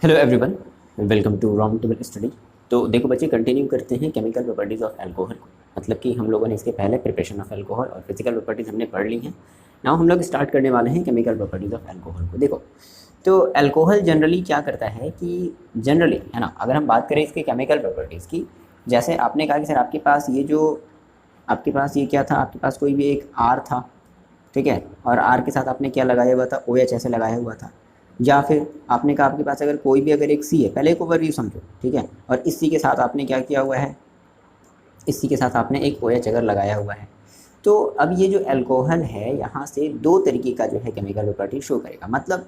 Hello everyone, welcome to round table study. तो देखो बच्चे, कंटिन्यू करते हैं केमिकल प्रॉपर्टीज़ ऑफ अल्कोहल को। मतलब कि हम लोगों ने इसके पहले प्रिपरेशन ऑफ अल्कोहल और फिजिकल प्रॉपर्टीज़ हमने पढ़ ली हैं। नाउ हम लोग स्टार्ट करने वाले हैं केमिकल प्रॉपर्टीज़ ऑफ अल्कोहल को। देखो, तो अल्कोहल जनरली क्या करता है कि जनरली है ना, अगर हम बात करें इसके केमिकल प्रॉपर्टीज़ की, जैसे आपने कहा कि सर आपके पास ये क्या था, आपके पास कोई भी एक आर था, ठीक है, और आर के साथ आपने क्या लगाया हुआ था, ओ एच ऐसे लगाया हुआ था। या फिर आपने कहा आपके पास अगर कोई भी अगर एक सी है, पहले एक ओवरव्यू समझो, ठीक है, और इस सी के साथ आपने क्या किया हुआ है, इस सी के साथ आपने एक ओ एच अगर लगाया हुआ है, तो अब ये जो अल्कोहल है यहाँ से दो तरीके का जो है केमिकल प्रॉपर्टी शो करेगा। मतलब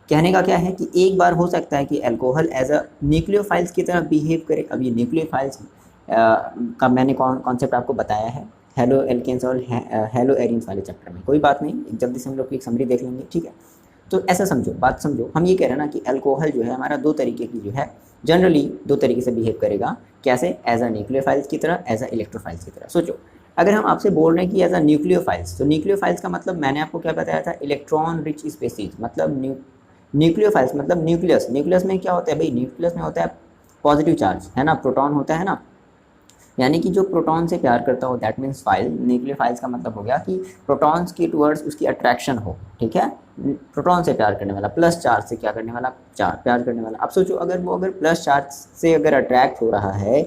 कहने का क्या है कि एक बार हो सकता है कि अल्कोहल एज अ न्यूक्लियोफाइल्स की तरह बिहेव करे। अब ये न्यूक्लियोफाइल्स का मैंने कॉन्सेप्ट आपको बताया है हेलो एल्केन्स और हेलो एरिन्स वाले चैप्टर में। कोई बात नहीं, जल्दी से हम लोग एक समरी देख लेंगे, ठीक है। तो ऐसा समझो, बात समझो, हम ये कह रहे हैं ना कि अल्कोहल जो है हमारा दो तरीके की जो है, जनरली दो तरीके से बिहेव करेगा। कैसे? एज अ न्यूक्लियोफाइल्स की तरह, एज अ इलेक्ट्रोफाइल्स की तरह। सोचो, अगर हम आपसे बोल रहे हैं कि एज अ न्यूक्लियोफाइल्स, तो न्यूक्लियोफाइल्स का मतलब मैंने आपको क्या बताया था, इलेक्ट्रॉन रिच स्पेसीज। मतलब न्यूक्लियोफाइल्स मतलब न्यूक्लियस। न्यूक्लियस में क्या होता है भाई? न्यूक्लियस में होता है पॉजिटिव चार्ज, है ना, प्रोटॉन होता है ना, यानी कि जो प्रोटॉन से प्यार करता हो, दैट मीन्स फाइल। न्यूक्लियोफाइल्स का मतलब हो गया कि प्रोटॉन्स की टुवर्ड्स उसकी अट्रैक्शन हो, ठीक है, प्रोटॉन से प्यार करने वाला, प्लस चार्ज से क्या करने वाला, प्यार करने वाला। अब सोचो, अगर प्लस चार्ज से अगर अट्रैक्ट हो रहा है,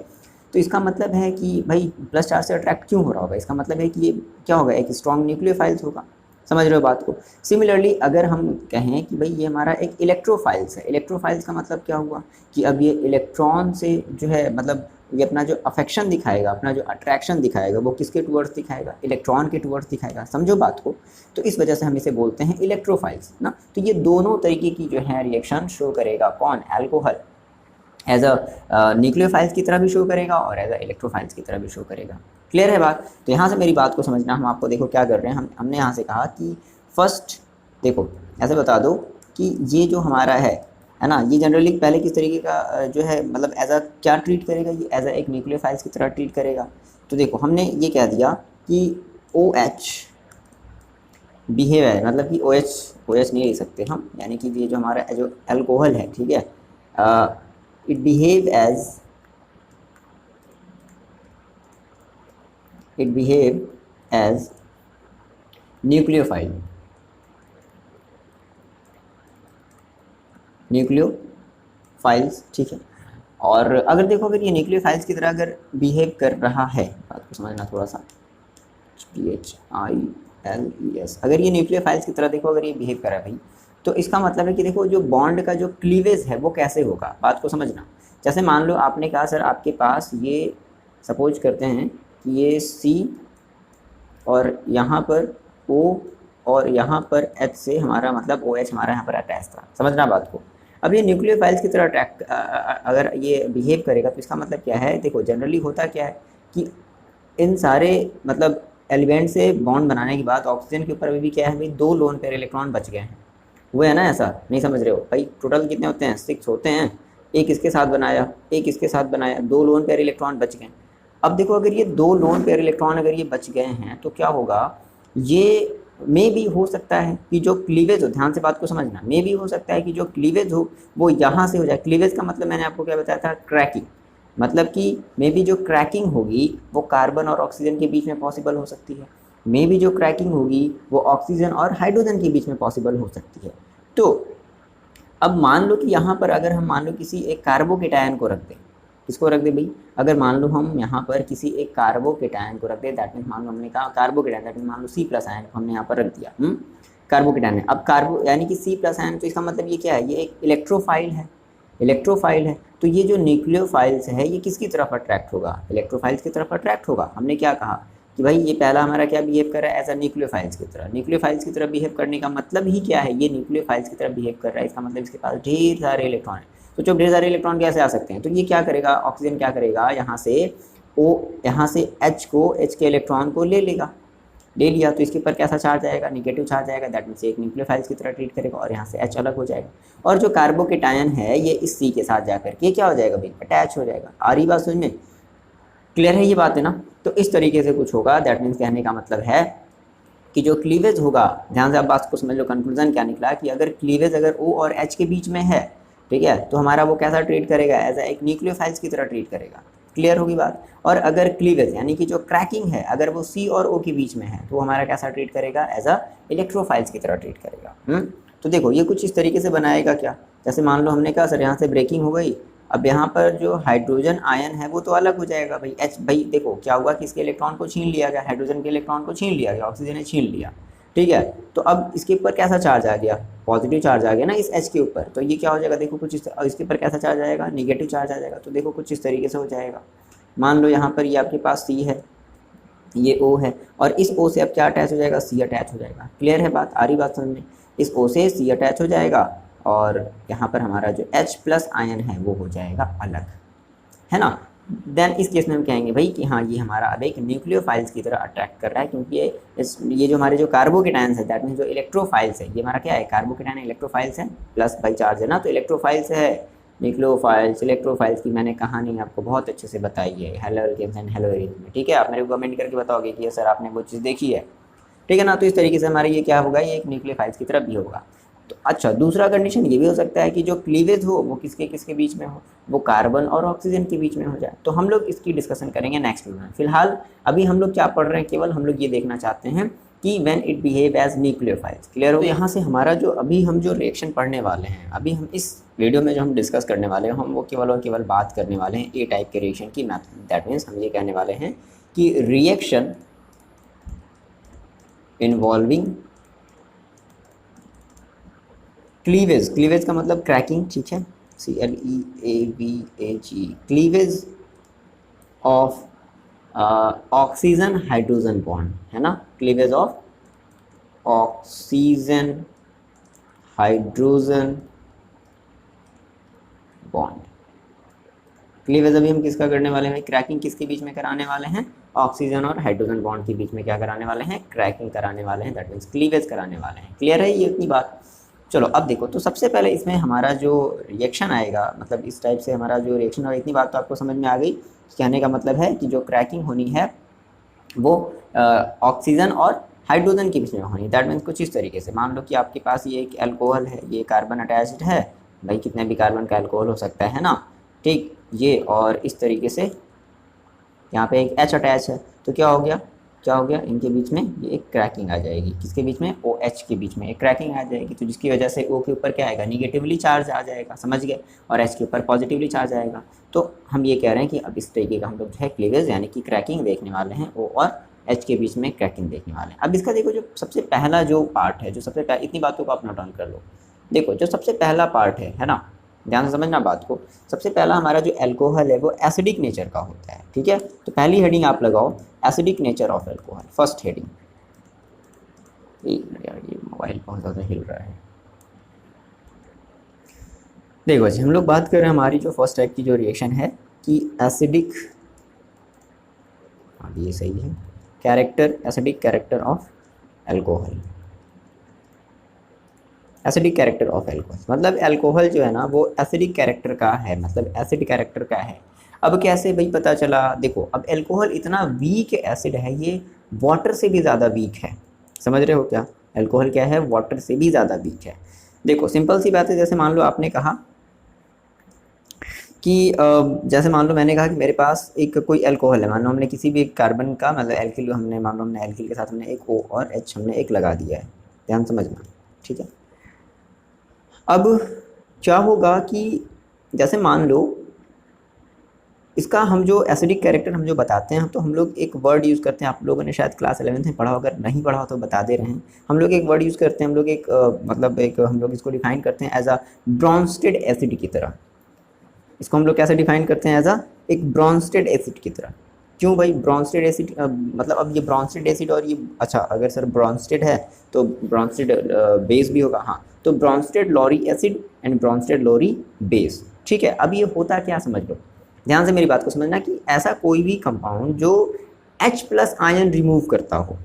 तो इसका मतलब है कि भाई प्लस चार्ज से अट्रैक्ट क्यों हो रहा होगा, इसका मतलब है कि ये क्या होगा, एक स्ट्रॉन्ग न्यूक्लियोफाइल्स होगा। समझ रहे हो बात को? सिमिलरली अगर हम कहें कि भाई ये हमारा एक इलेक्ट्रोफाइल्स है, इलेक्ट्रोफाइल्स का मतलब क्या हुआ कि अब ये इलेक्ट्रॉन से जो है, मतलब ये अपना जो अफेक्शन दिखाएगा, अपना जो अट्रैक्शन दिखाएगा, वो किसके टुवर्ड्स दिखाएगा? इलेक्ट्रॉन के टुवर्ड्स दिखाएगा। समझो बात को? तो इस वजह से हम इसे बोलते हैं इलेक्ट्रोफाइल्स ना। तो ये दोनों तरीके की जो है रिएक्शन शो करेगा कौन? अल्कोहल। एज अ न्यूक्लियोफाइल्स की तरह भी शो करेगा और एज अ इलेक्ट्रोफाइल्स की तरह भी शो करेगा। क्लियर है बात? तो यहाँ से मेरी बात को समझना, हम आपको देखो क्या कर रहे हैं, हमने यहाँ से कहा कि फर्स्ट देखो, ऐसे बता दो कि ये जो हमारा है ना, ये जनरली पहले किस तरीके का जो है, मतलब एज अ क्या ट्रीट करेगा, ये एज अ एक न्यूक्लियोफाइल्स की तरह ट्रीट करेगा। तो देखो, हमने ये कह दिया कि ओ एच बिहेव है, मतलब कि ओ एच नहीं ले सकते हम, यानी कि ये जो हमारा जो अल्कोहल है, ठीक है, it behave as न्यूक्लियोफाइल्स, ठीक है। और अगर देखो, अगर ये न्यूक्लियोफाइल्स की तरह अगर बिहेव कर रहा है, बात को समझना थोड़ा सा, HILES, अगर ये न्यूक्लियोफाइल्स की तरह देखो अगर ये बिहेव कर रहा है भाई, तो इसका मतलब है कि देखो जो बॉन्ड का जो क्लीवेज है वो कैसे होगा, बात को समझना। जैसे मान लो आपने कहा सर आपके पास ये, सपोज करते हैं कि ये C और यहाँ पर O और यहाँ पर H से हमारा मतलब OH हमारा यहाँ पर अटैच था। समझना बात को? अब ये न्यूक्लियोफाइल्स की तरह अट्रैक्ट अगर ये बिहेव करेगा, तो इसका मतलब क्या है? देखो, जनरली होता क्या है कि इन सारे मतलब एलिमेंट से बॉन्ड बनाने के बाद ऑक्सीजन के ऊपर अभी भी क्या है भाई, दो लोन पेयर इलेक्ट्रॉन बच गए हैं। वो है ना, ऐसा नहीं समझ रहे हो भाई? टोटल कितने होते हैं? 6 होते हैं। एक इसके साथ बनाया, एक इसके साथ बनाया, दो लोन पेयर इलेक्ट्रॉन बच गए। अब देखो, अगर ये दो लोन पेयर इलेक्ट्रॉन अगर ये बच गए हैं, तो क्या होगा, ये मे भी हो सकता है कि जो क्लीवेज हो, ध्यान से बात को समझना, मे भी हो सकता है कि जो क्लीवेज हो वो यहाँ से हो जाए। क्लीवेज का मतलब मैंने आपको क्या बताया था? क्रैकिंग। मतलब कि मे बी जो क्रैकिंग होगी वो कार्बन और ऑक्सीजन के बीच में पॉसिबल हो सकती है। मे बी जो क्रैकिंग होगी वो ऑक्सीजन और हाइड्रोजन के बीच में पॉसिबल हो सकती है। तो अब मान लो कि यहाँ पर अगर हम मान लो किसी एक कार्बोकेटायन को रख दें, किसको रख दें भाई? अगर मान लो हम यहाँ पर किसी एक कार्बोकेटायन को रख दें, दैट मीन्स मान लो हमने कहा कार्बोकेटायन, दैट मीन्स मान लो C+ आयन को हमने यहाँ पर रख दिया, कार्बोकेटायन है। अब कार्बो यानी कि C+ आयन, तो इसका मतलब ये क्या है? ये एक इलेक्ट्रोफाइल है, इलेक्ट्रोफाइल है। तो ये जो न्यूक्लियोफाइल्स है ये किसकी तरफ अट्रैक्ट होगा? इलेक्ट्रोफाइल्स की तरफ अट्रैक्ट होगा। हमने क्या कहा कि भाई ये पहला हमारा क्या बिहेव कर रहा है? एज अ न्यूक्लियोफाइल्स की तरह। न्यूक्लियोफाइल्स की तरह बिहेव करने का मतलब ही क्या है? ये न्यूक्लियोफाइल्स की तरह बिहेव कर रहा है, इसका मतलब इसके पास ढेर सारे इलेक्ट्रॉन है। तो जब ढेर सारे इलेक्ट्रॉन कैसे आ सकते हैं? तो ये क्या करेगा, ऑक्सीजन क्या करेगा, यहाँ से H को, H के इलेक्ट्रॉन को ले लेगा, ले लिया तो इसके ऊपर कैसा चार्ज आएगा? नेगेटिव चार्ज आएगा। दैट मीन्स एक न्यूक्लियोफाइल्स की तरह ट्रीट करेगा और यहाँ से H अलग हो जाएगा। और जो कार्बोकेटायन है ये इस C के साथ जाकर के क्या हो जाएगा भाई? अटैच हो जाएगा। आ रही बात समझ में? क्लियर है ये बात है ना? तो इस तरीके से कुछ होगा। दैट मीन्स कहने का मतलब है कि जो क्लीवेज होगा, ध्यान से आप बात को समझ लो, कंक्लूजन क्या निकला कि अगर क्लीवेज अगर O और H के बीच में है, ठीक है। तो हमारा वो कैसा ट्रीट करेगा, एज एक न्यूक्लियोफाइल्स की तरह ट्रीट करेगा। क्लियर होगी बात। और अगर क्लीवेज यानी कि जो क्रैकिंग है अगर वो C और O के बीच में है तो हमारा कैसा ट्रीट करेगा, एज अ इलेक्ट्रोफाइल्स की तरह ट्रीट करेगा। तो देखो ये कुछ इस तरीके से बनाएगा क्या, जैसे मान लो हमने कहा सर यहाँ से ब्रेकिंग हो गई, अब यहाँ पर जो हाइड्रोजन आयन है वो तो अलग हो जाएगा भाई H, भाई देखो क्या हुआ कि इसके इलेक्ट्रॉन को छीन लिया गया, हाइड्रोजन के इलेक्ट्रॉन को छीन लिया गया, ऑक्सीजन ने छीन लिया, ठीक है। तो अब इसके ऊपर कैसा चार्ज आ गया, पॉजिटिव चार्ज आ गया ना इस H के ऊपर, तो ये क्या हो जाएगा देखो कुछ इसके ऊपर कैसा चार्ज आएगा, निगेटिव चार्ज आ जाएगा। तो देखो कुछ इस तरीके से हो जाएगा। मान लो यहाँ पर ये आपके पास C है, ये O है, और इस O से अब क्या अटैच हो जाएगा, C अटैच हो जाएगा। क्लियर है बात, आ रही बात समझ में, इस O से C अटैच हो जाएगा और यहाँ पर हमारा जो H+ आयन है वो हो जाएगा अलग, है ना। देन इस केस में हम कहेंगे भाई कि हाँ ये हमारा अब एक न्यूक्लियोफाइल्स की तरह अट्रैक्ट कर रहा है, क्योंकि ये जो हमारे जो कार्बोकेटायंस है, दैट मीन्स जो इलेक्ट्रोफाइल्स है, ये हमारा क्या है, कार्बोकेटायन इलेक्ट्रोफाइल्स है, प्लस भाई चार्ज है ना, तो इलेक्ट्रोफाइल्स है। न्यूक्लियोफाइल्स इलेक्ट्रोफाइल्स की मैंने कहानी आपको बहुत अच्छे से बताई है हैलोजेन्स एंड हैलोएरिन में, ठीक है। आप मेरे को कमेंट करके बताओगे कि ये सर आपने वो चीज़ देखी है, ठीक है ना। तो इस तरीके से हमारा ये क्या होगा, ये एक न्यूक्लियोफाइल्स की तरह भी होगा। तो अच्छा दूसरा कंडीशन ये भी हो सकता है कि जो क्लीवेज हो वो किसके किसके बीच में हो, वो कार्बन और ऑक्सीजन के बीच में हो जाए। तो हम लोग इसकी डिस्कशन करेंगे नेक्स्ट वीडियो में। फिलहाल अभी हम लोग क्या पढ़ रहे हैं, केवल हम लोग ये देखना चाहते हैं कि when it behave as nucleophiles. Clear हो। तो यहाँ से हमारा जो अभी हम जो रिएक्शन पढ़ने वाले हैं, अभी हम इस वीडियो में जो हम डिस्कस करने वाले हैं, हम वो केवल और केवल बात करने वाले हैं ए टाइप के रिएक्शन की। दैट मीन्स हम ये कहने वाले हैं कि रिएक्शन इन्वॉल्विंग क्लीवेज, क्लीवेज का मतलब क्रैकिंग, ठीक है, CLEAVAG, cleavage of oxygen hydrogen bond, है ना, cleavage of oxygen hydrogen bond. Cleavage अभी हम किसका करने वाले हैं, क्रैकिंग किसके बीच में कराने वाले हैं, ऑक्सीजन और हाइड्रोजन बॉन्ड के बीच में क्या कराने वाले हैं, क्रैकिंग कराने वाले हैं, दैट मीन्स क्लीवेज कराने वाले हैं। क्लियर है ये इतनी बात। चलो अब देखो, तो सबसे पहले इसमें हमारा जो रिएक्शन आएगा, मतलब इस टाइप से हमारा जो रिएक्शन होगा, इतनी बात तो आपको समझ में आ गई। कहने का मतलब है कि जो क्रैकिंग होनी है वो ऑक्सीजन और हाइड्रोजन के बीच में होनी। दैट मीन्स कुछ इस तरीके से, मान लो कि आपके पास ये एक अल्कोहल है, ये कार्बन अटैच्ड है, भाई कितने भी कार्बन का अल्कोहल हो सकता है ना, ठीक, ये, और इस तरीके से यहाँ पे एक H अटैच है, तो क्या हो गया, क्या हो गया, इनके बीच में ये एक क्रैकिंग आ जाएगी, किसके बीच में, OH के बीच में एक क्रैकिंग आ जाएगी। तो जिसकी वजह से O के ऊपर क्या आएगा, निगेटिवली चार्ज आ जाएगा, समझ गए, और H के ऊपर पॉजिटिवली चार्ज आएगा। तो हम ये कह रहे हैं कि अब इस तरीके का हम लोग जो है क्लीवेज यानी कि क्रैकिंग देखने वाले हैं, O और H के बीच में क्रैकिंग देखने वाले हैं। अब इसका देखो जो सबसे पहला जो पार्ट है, जो सबसे पहले, इतनी बातों को आप नोट डाउन कर लो। देखो जो सबसे पहला पार्ट है ना, ध्यान से समझना बात को। सबसे पहला हमारा जो अल्कोहल है वो एसिडिक नेचर का होता है, ठीक है। तो पहली हेडिंग आप लगाओ, acidic nature of alcohol, first heading. यार ये मोबाइल बहुत ज़्यादा हिल रहा है। देखो जी हम लोग बात कर रहे हैं हमारी जो फर्स्ट टाइप की जो रिएक्शन है कि एसिडिक, ये सही है, character, acidic character of alcohol. Acidic character of alcohol मतलब अल्कोहल जो है ना वो एसिडिक कैरेक्टर का है, मतलब एसिड कैरेक्टर का है। अब कैसे भाई पता चला, देखो अब अल्कोहल इतना वीक एसिड है, ये वाटर से भी ज़्यादा वीक है, समझ रहे हो क्या, अल्कोहल क्या है, वाटर से भी ज़्यादा वीक है। देखो सिंपल सी बात है, जैसे मान लो आपने कहा कि जैसे मान लो मैंने कहा कि मेरे पास एक कोई अल्कोहल है, मान लो हमने किसी भी एक कार्बन का मतलब एल्किल, हमने मान लो हमने एल्किल के साथ हमने एक O और H हमने एक लगा दिया है, ध्यान समझना, ठीक है। अब क्या होगा कि जैसे मान लो इसका हम जो एसिडिक कैरेक्टर हम जो बताते हैं, तो हम लोग एक वर्ड यूज़ करते हैं, आप लोगों ने शायद क्लास 11th में पढ़ा, अगर नहीं पढ़ा हो तो बता दे रहे हैं। हम लोग एक वर्ड यूज़ करते हैं, हम लोग एक मतलब एक हम लोग इसको डिफाइन करते हैं एज अ ब्रॉन्स्टेड एसिड की तरह। इसको हम लोग कैसे डिफाइन करते हैं, एज अ एक ब्रॉन्स्टेड एसिड की तरह। क्यों भाई ब्रॉन्स्टेड एसिड, मतलब अब ये ब्रॉन्स्टेड एसिड और ये, अच्छा अगर सर ब्रॉन्स्टेड है तो ब्रॉन्स्टेड बेस भी होगा, हाँ, तो Bronsted Lowry acid and Bronsted Lowry base, ठीक है। अब ये होता क्या समझ लो, ध्यान से मेरी बात को समझना कि ऐसा कोई भी कंपाउंड जो H+ आयन रिमूव करता हो,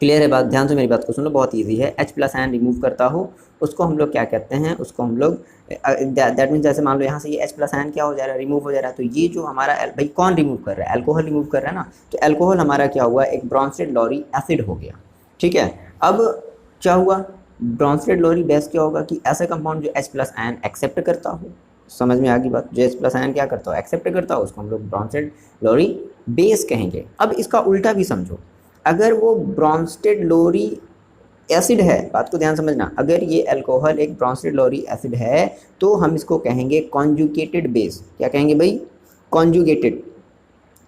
क्लियर है बात, ध्यान से मेरी बात को सुन लो, बहुत इजी है, H+ आयन रिमूव करता हो उसको हम लोग क्या कहते हैं, उसको हम लोग दैट मीन्स जैसे मान लो यहाँ से ये H+ आयन क्या हो जा रहा है, रिमूव हो जा रहा है। तो ये जो हमारा भाई कौन रिमूव कर रहा है, अल्कोहल रिमूव कर रहा है ना, तो अल्कोहल हमारा क्या हुआ, एक ब्रॉन्स्टेड लॉरी एसिड हो गया, ठीक है। अब क्या हुआ, ब्रॉन्स्टेड लोरी बेस क्या होगा कि ऐसा कंपाउंड जो H प्लस आयन एक्सेप्ट करता हो, समझ में आ गई बात, जो H प्लस आयन क्या करता हो, एक्सेप्ट करता हो, उसको हम लोग ब्रॉन्स्टेड लोरी बेस कहेंगे। अब इसका उल्टा भी समझो, अगर वो ब्रॉन्स्टेड लोरी एसिड है, बात को ध्यान समझना, अगर ये अल्कोहल एक ब्रॉन्स्टेड लोरी एसिड है तो हम इसको कहेंगे कॉन्जुगेटेड बेस। क्या कहेंगे भाई? कॉन्जुगेटेड।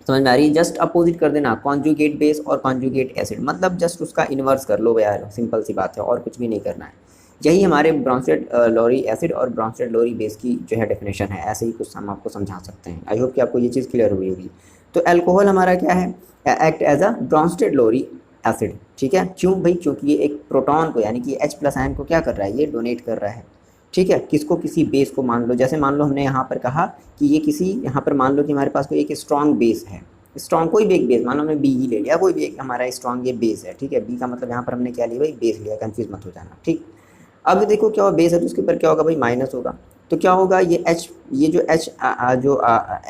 समझ में आ रही है? जस्ट अपोजिट कर देना, कॉन्जुगेट बेस और कॉन्जुगेट एसिड, मतलब जस्ट उसका इन्वर्स कर लो यार, सिंपल सी बात है, और कुछ भी नहीं करना है। यही हमारे ब्रॉन्स्टेड लोरी एसिड और ब्रॉन्स्टेड लोरी बेस की जो है डेफिनेशन है। ऐसे ही कुछ हम आपको समझा सकते हैं। आई होप कि आपको ये चीज़ क्लियर हुई होगी। तो अल्कोहल हमारा क्या है? Act as a Bronsted Lowry acid. ठीक है, क्यों भाई? क्योंकि ये एक प्रोटॉन को, यानी कि H प्लस आयन को क्या कर रहा है? ये डोनेट कर रहा है। ठीक है, किसको? किसी बेस को। मान लो, जैसे मान लो हमने यहाँ पर कहा कि ये किसी, यहाँ पर मान लो कि हमारे पास कोई एक स्ट्रॉन्ग बेस है, स्ट्रॉन्ग कोई भी एक बेस, मान लो हमने बी ही ले लिया, कोई भी एक हमारा स्ट्रॉन्ग ये बेस है। ठीक है, बी का मतलब यहाँ पर हमने क्या लिया भाई? बेस लिया, कंफ्यूज मत हो जाना। ठीक, अब देखो क्या हुआ, बेस है तो उसके ऊपर क्या होगा भाई? माइनस होगा। तो क्या होगा? ये H, ये जो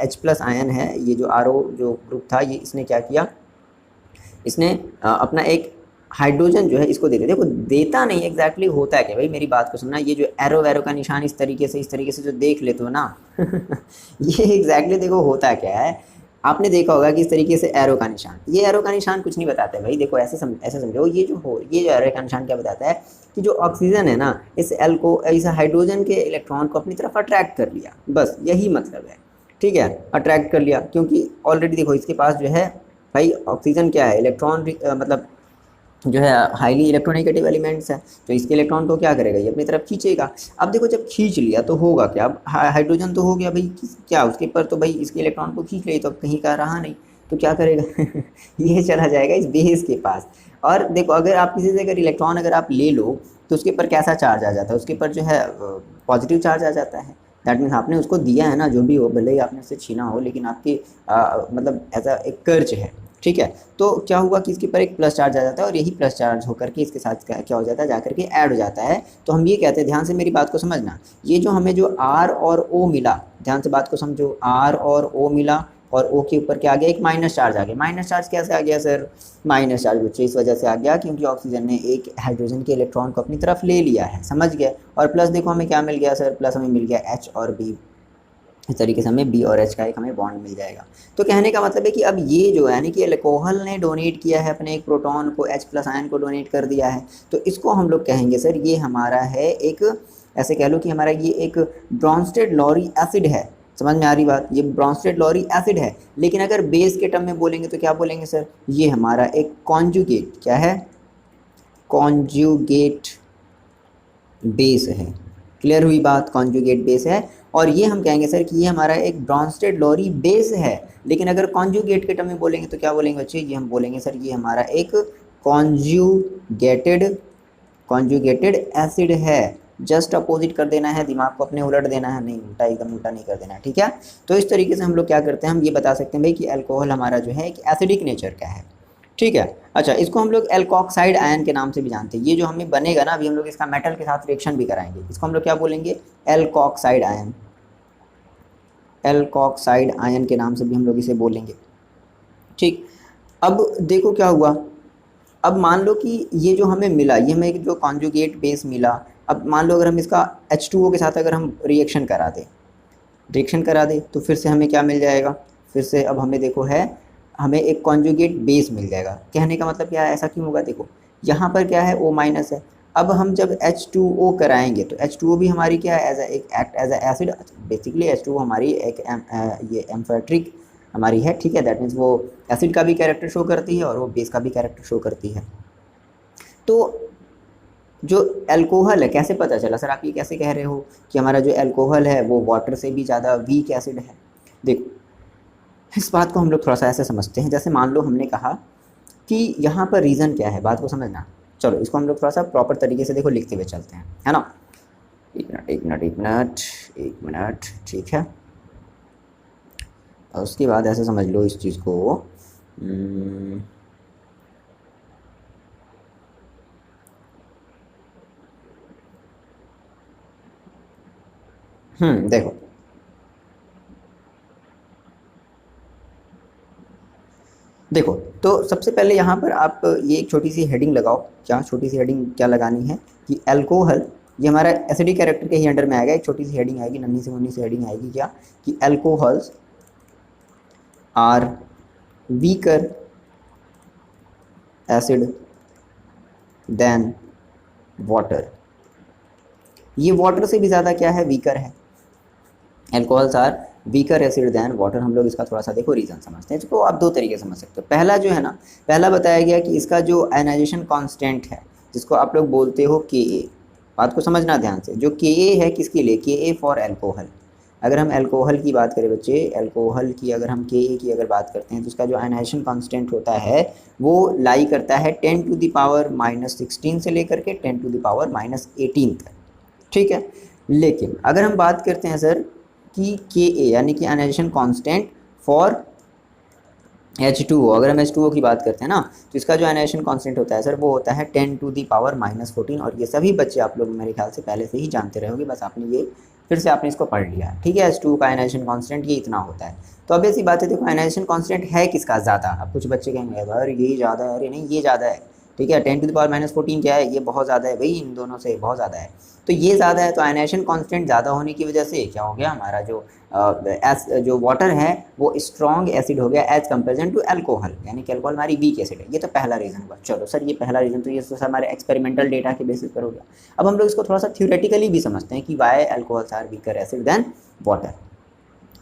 H प्लस आयन है, ये जो RO जो ग्रुप था, ये इसने क्या किया? इसने अपना एक हाइड्रोजन जो है इसको दे दिया। देखो देता नहीं, एग्जैक्टली होता है क्या भाई? मेरी बात को सुनना, ये जो एरो वैरो का निशान इस तरीके से जो देख लेते हो ना ये एग्जैक्टली देखो होता क्या है। आपने देखा होगा कि इस तरीके से एरो का निशान, ये एरो का निशान कुछ नहीं बताता है भाई। देखो ऐसे ऐसे समझो, ये जो एरो का निशान क्या बताता है कि जो ऑक्सीजन है ना, इस हाइड्रोजन के इलेक्ट्रॉन को अपनी तरफ अट्रैक्ट कर लिया, बस यही मतलब है। ठीक है, अट्रैक्ट कर लिया, क्योंकि ऑलरेडी देखो इसके पास जो है भाई ऑक्सीजन क्या है? इलेक्ट्रॉन, मतलब जो है हाईली इलेक्ट्रोनेगेटिव एलिमेंट्स है, तो इसके इलेक्ट्रॉन को क्या करेगा? ये अपनी तरफ खींचेगा। अब देखो जब खींच लिया तो होगा क्या? अब हाइड्रोजन तो हो गया भाई, क्या उसके पर तो भाई इसके इलेक्ट्रॉन को खींच लिया, तो अब कहीं का रहा नहीं, तो क्या करेगा? ये चला जाएगा इस बेस के पास। और देखो अगर आप किसी से अगर इलेक्ट्रॉन अगर आप ले लो तो उसके ऊपर कैसा चार्ज आ जाता है? उसके ऊपर जो है पॉजिटिव चार्ज आ जाता है। दैट मीन्स आपने उसको दिया है ना, जो भी हो, भले ही आपने उससे छीना हो, लेकिन आपकी मतलब ऐसा एक कर्ज है। ठीक है, तो क्या हुआ कि इसके ऊपर एक प्लस चार्ज आ जाता है, और यही प्लस चार्ज होकर के इसके साथ क्या हो जाता है? जाकर के ऐड हो जाता है। तो हम ये कहते हैं, ध्यान से मेरी बात को समझना, ये जो हमें जो R और O मिला, ध्यान से बात को समझो, R और O मिला, और O के ऊपर क्या आ गया? एक माइनस चार्ज आ गया। माइनस चार्ज कैसे आ गया सर? माइनस चार्ज बच्चे इस वजह से आ गया क्योंकि ऑक्सीजन ने एक हाइड्रोजन के इलेक्ट्रॉन को अपनी तरफ ले लिया है, समझ गए? और प्लस देखो हमें क्या मिल गया सर? प्लस हमें मिल गया H और B। इस तरीके से हमें बी और एच का एक हमें बॉन्ड मिल जाएगा। तो कहने का मतलब है कि अब ये जो है, यानी कि अल्कोहल ने डोनेट किया है अपने एक प्रोटॉन को, H प्लस आयन को डोनेट कर दिया है, तो इसको हम लोग कहेंगे सर ये हमारा है एक, ऐसे कह लो कि हमारा ये एक ब्रॉन्स्टेड लोरी एसिड है। समझ में आ रही बात? ये ब्रॉन्स्टेड लोरी एसिड है। लेकिन अगर बेस के टर्म में बोलेंगे तो क्या बोलेंगे सर? ये हमारा एक कॉन्जुगेट, क्या है? कॉन्जुगेट बेस है। क्लियर हुई बात? कॉन्जुगेट बेस है, और ये हम कहेंगे सर कि ये हमारा एक ब्रॉन्स्टेड लोरी बेस है। लेकिन अगर कॉन्जुगेट के टर्म में बोलेंगे तो क्या बोलेंगे बच्चे? ये हम बोलेंगे सर ये हमारा एक कॉन्जुगेटेड कॉन्जुगेटेड एसिड है। जस्ट अपोजिट कर देना है, दिमाग को अपने उलट देना है, नहीं उल्टा, एकदम उल्टा नहीं कर देना है। ठीक है, तो इस तरीके से हम लोग क्या करते हैं, हम ये बता सकते हैं भाई कि अल्कोहल हमारा जो है एक एसिडिक नेचर का है। ठीक है, अच्छा, इसको हम लोग एल्कोक्साइड आयन के नाम से भी जानते हैं। ये जो हमें बनेगा ना, अभी हम लोग इसका मेटल के साथ रिएक्शन भी कराएंगे, इसको हम लोग क्या बोलेंगे? Alkoxide ion. एल्कोक्साइड आयन के नाम से भी हम लोग इसे बोलेंगे। ठीक, अब देखो क्या हुआ, अब मान लो कि ये जो हमें मिला, ये हमें एक जो कॉन्जुगेट बेस मिला, अब मान लो अगर हम इसका H2O के साथ अगर हम रिएक्शन करा दे तो फिर से हमें क्या मिल जाएगा? फिर से अब हमें देखो है, हमें एक कॉन्जुगेट बेस मिल जाएगा। कहने का मतलब क्या है? ऐसा क्यों होगा? देखो यहाँ पर क्या है? O माइनस है। अब हम जब H2O कराएंगे तो H2O भी हमारी क्या है? एज एक act as acid. Basically H2O हमारी एक ये एम्फेट्रिक हमारी है। ठीक है, दैट मीन्स वो एसिड का भी कैरेक्टर शो करती है और वो बेस का भी कैरेक्टर शो करती है। तो जो अल्कोहल है, कैसे पता चला सर? आप ये कैसे कह रहे हो कि हमारा जो अल्कोहल है वो वाटर से भी ज़्यादा वीक एसिड है? देखो इस बात को हम लोग थोड़ा सा ऐसे समझते हैं, जैसे मान लो हमने कहा कि यहाँ पर रीज़न क्या है, बात को समझना। चलो इसको हम लोग थोड़ा सा प्रॉपर तरीके से देखो लिखते हुए चलते हैं, है ना? एक मिनट, ठीक है। और उसके बाद ऐसे समझ लो इस चीज़ को, देखो देखो, तो सबसे पहले यहाँ पर आप ये एक छोटी सी हेडिंग लगाओ। क्या छोटी सी हेडिंग क्या लगानी है कि अल्कोहल, ये हमारा एसिडिक कैरेक्टर के ही अंडर में आएगा। एक छोटी सी हेडिंग आएगी, नन्ही से मुन्नी सी हेडिंग आएगी, क्या कि alcohols are weaker acid than water. ये वाटर से भी ज़्यादा क्या है, वीकर है। Alcohols are weaker acid than water. हम लोग इसका थोड़ा सा देखो रीज़न समझते हैं। इसको आप दो तरीके से समझ सकते हो। पहला जो है ना, पहला बताया गया कि इसका जो आयनाइजेशन कांस्टेंट है, जिसको आप लोग बोलते हो के ए, बात को समझना ध्यान से। जो के ए है किसके लिए, के ए फॉर अल्कोहल। अगर हम अल्कोहल की बात करें बच्चे, अल्कोहल की अगर हम के ए की अगर बात करते हैं तो उसका जो आयनाइजेशन कांस्टेंट होता है वो लाई करता है 10⁻⁻16 से लेकर के 10⁻⁻18 तक, ठीक है। लेकिन अगर हम बात करते हैं सर कि के ए यानी कि आयनाइजेशन कांस्टेंट फॉर H2O, अगर हम H2O की बात करते हैं ना, तो इसका जो आयनाइजेशन कांस्टेंट होता है सर वो होता है 10⁻⁻14। और ये सभी बच्चे आप लोग मेरे ख्याल से पहले से ही जानते रहोगे, बस आपने ये फिर से आपने इसको पढ़ लिया, ठीक है। H2O का आयनाइजेशन कांस्टेंट ये इतना होता है। तो अब ऐसी बात है, देखो आयनाइजेशन कांस्टेंट है किसका ज़्यादा। अब कुछ बच्चे कहेंगे अरे ये ज़्यादा है, अरे नहीं ये ज़्यादा है, ठीक है। 10⁻⁻14 क्या है, ये बहुत ज़्यादा है भाई, इन दोनों से बहुत ज़्यादा है। तो ये ज़्यादा है, तो आयनाइजेशन कांस्टेंट ज़्यादा होने की वजह से क्या हो गया, हमारा जो वाटर है वो स्ट्रॉन्ग एसिड हो गया एज कंपेरिजन टू अल्कोहल, यानी कि अल्कोहल हमारी वीक एसिड है। ये तो पहला रीज़न हुआ। चलो सर ये पहला रीज़न, तो ये तो हमारे एक्सपेरिमेंटल डेटा के बेसिस पर हो गया। अब हम लोग इसको थोड़ा सा थ्योरेटिकली भी समझते हैं कि why alcohols are weaker acid than water.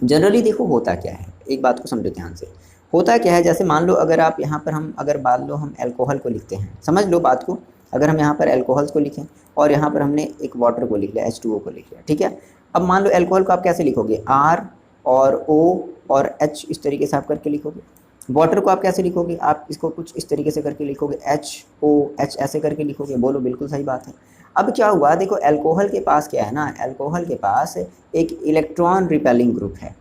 Generally देखो होता क्या है, एक बात को समझो ध्यान से। होता क्या है, जैसे मान लो अगर आप यहाँ पर हम अगर मान लो हम अल्कोहल को लिखते हैं, समझ लो बात को। अगर हम यहाँ पर अल्कोहल्स को लिखें और यहाँ पर हमने एक वाटर को लिख लिया, H2O को लिख लिया, ठीक है। अब मान लो अल्कोहल को आप कैसे लिखोगे, R और O और H इस तरीके से आप करके लिखोगे। वाटर को आप कैसे लिखोगे, आप इसको कुछ इस तरीके से करके लिखोगे, HOH ऐसे करके लिखोगे। बोलो बिल्कुल सही बात है। अब क्या हुआ, देखो अल्कोहल के पास क्या है ना, अल्कोहल के पास एक इलेक्ट्रॉन रिपेलिंग ग्रुप है।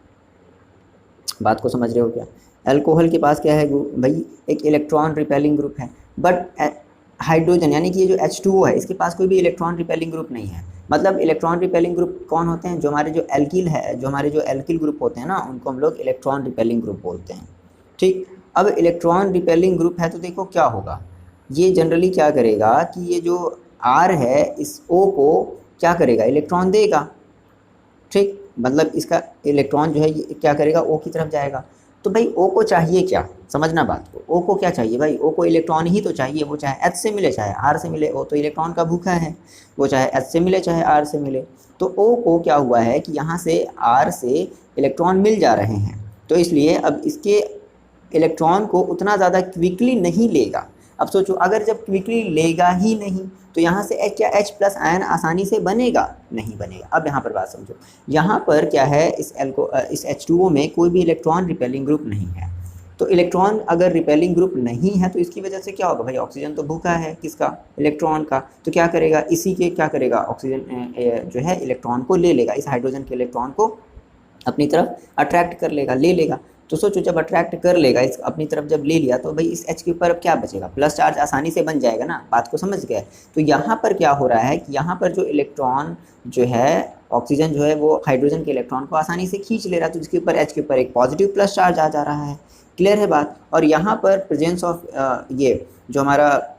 बात को समझ रहे हो क्या, अल्कोहल के पास क्या है भाई, एक इलेक्ट्रॉन रिपेलिंग ग्रुप है। बट हाइड्रोजन यानी कि ये जो H2O है इसके पास कोई भी इलेक्ट्रॉन रिपेलिंग ग्रुप नहीं है। मतलब इलेक्ट्रॉन रिपेलिंग ग्रुप कौन होते हैं, जो हमारे जो एल्किल है, जो हमारे जो एल्किल ग्रुप होते हैं ना, उनको हम लोग इलेक्ट्रॉन रिपेलिंग ग्रुप बोलते हैं, ठीक। अब इलेक्ट्रॉन रिपेलिंग ग्रुप है तो देखो क्या होगा, ये जनरली क्या करेगा कि ये जो R है इस O को क्या करेगा, इलेक्ट्रॉन देगा, ठीक। मतलब इसका इलेक्ट्रॉन जो है ये क्या करेगा, O की तरफ जाएगा। तो भाई O को चाहिए क्या, समझना बात को, O को क्या चाहिए भाई, O को इलेक्ट्रॉन ही तो चाहिए। वो चाहे H से मिले चाहे R से मिले, O तो इलेक्ट्रॉन का भूखा है, वो चाहे H से मिले चाहे R से मिले। तो O को क्या हुआ है कि यहाँ से R से इलेक्ट्रॉन मिल जा रहे हैं, तो इसलिए अब इसके इलेक्ट्रॉन को उतना ज़्यादा क्विकली नहीं लेगा। अब सोचो अगर जब क्विकली लेगा ही नहीं तो यहाँ से क्या H+ आयन आसानी से बनेगा, नहीं बनेगा। अब यहाँ पर बात समझो, यहाँ पर क्या है, इस H2O में कोई भी इलेक्ट्रॉन रिपेलिंग ग्रुप नहीं है। तो इलेक्ट्रॉन अगर रिपेलिंग ग्रुप नहीं है तो इसकी वजह से क्या होगा भाई, ऑक्सीजन तो भूखा है किसका, इलेक्ट्रॉन का। तो क्या करेगा, इसी के क्या करेगा, ऑक्सीजन जो है इलेक्ट्रॉन को ले लेगा, इस हाइड्रोजन के इलेक्ट्रॉन को अपनी तरफ अट्रैक्ट कर लेगा, ले लेगा। तो सोचो जब अट्रैक्ट कर लेगा इस अपनी तरफ जब ले लिया तो भाई इस H के ऊपर अब क्या बचेगा, प्लस चार्ज आसानी से बन जाएगा ना। बात को समझ गए। तो यहाँ पर क्या हो रहा है कि यहाँ पर जो इलेक्ट्रॉन जो है, ऑक्सीजन जो है वो हाइड्रोजन के इलेक्ट्रॉन को आसानी से खींच ले रहा है, तो जिसके ऊपर H के ऊपर एक पॉजिटिव प्लस चार्ज आ जा रहा है। क्लियर है बात। और यहाँ पर प्रेजेंस ऑफ ये जो हमारा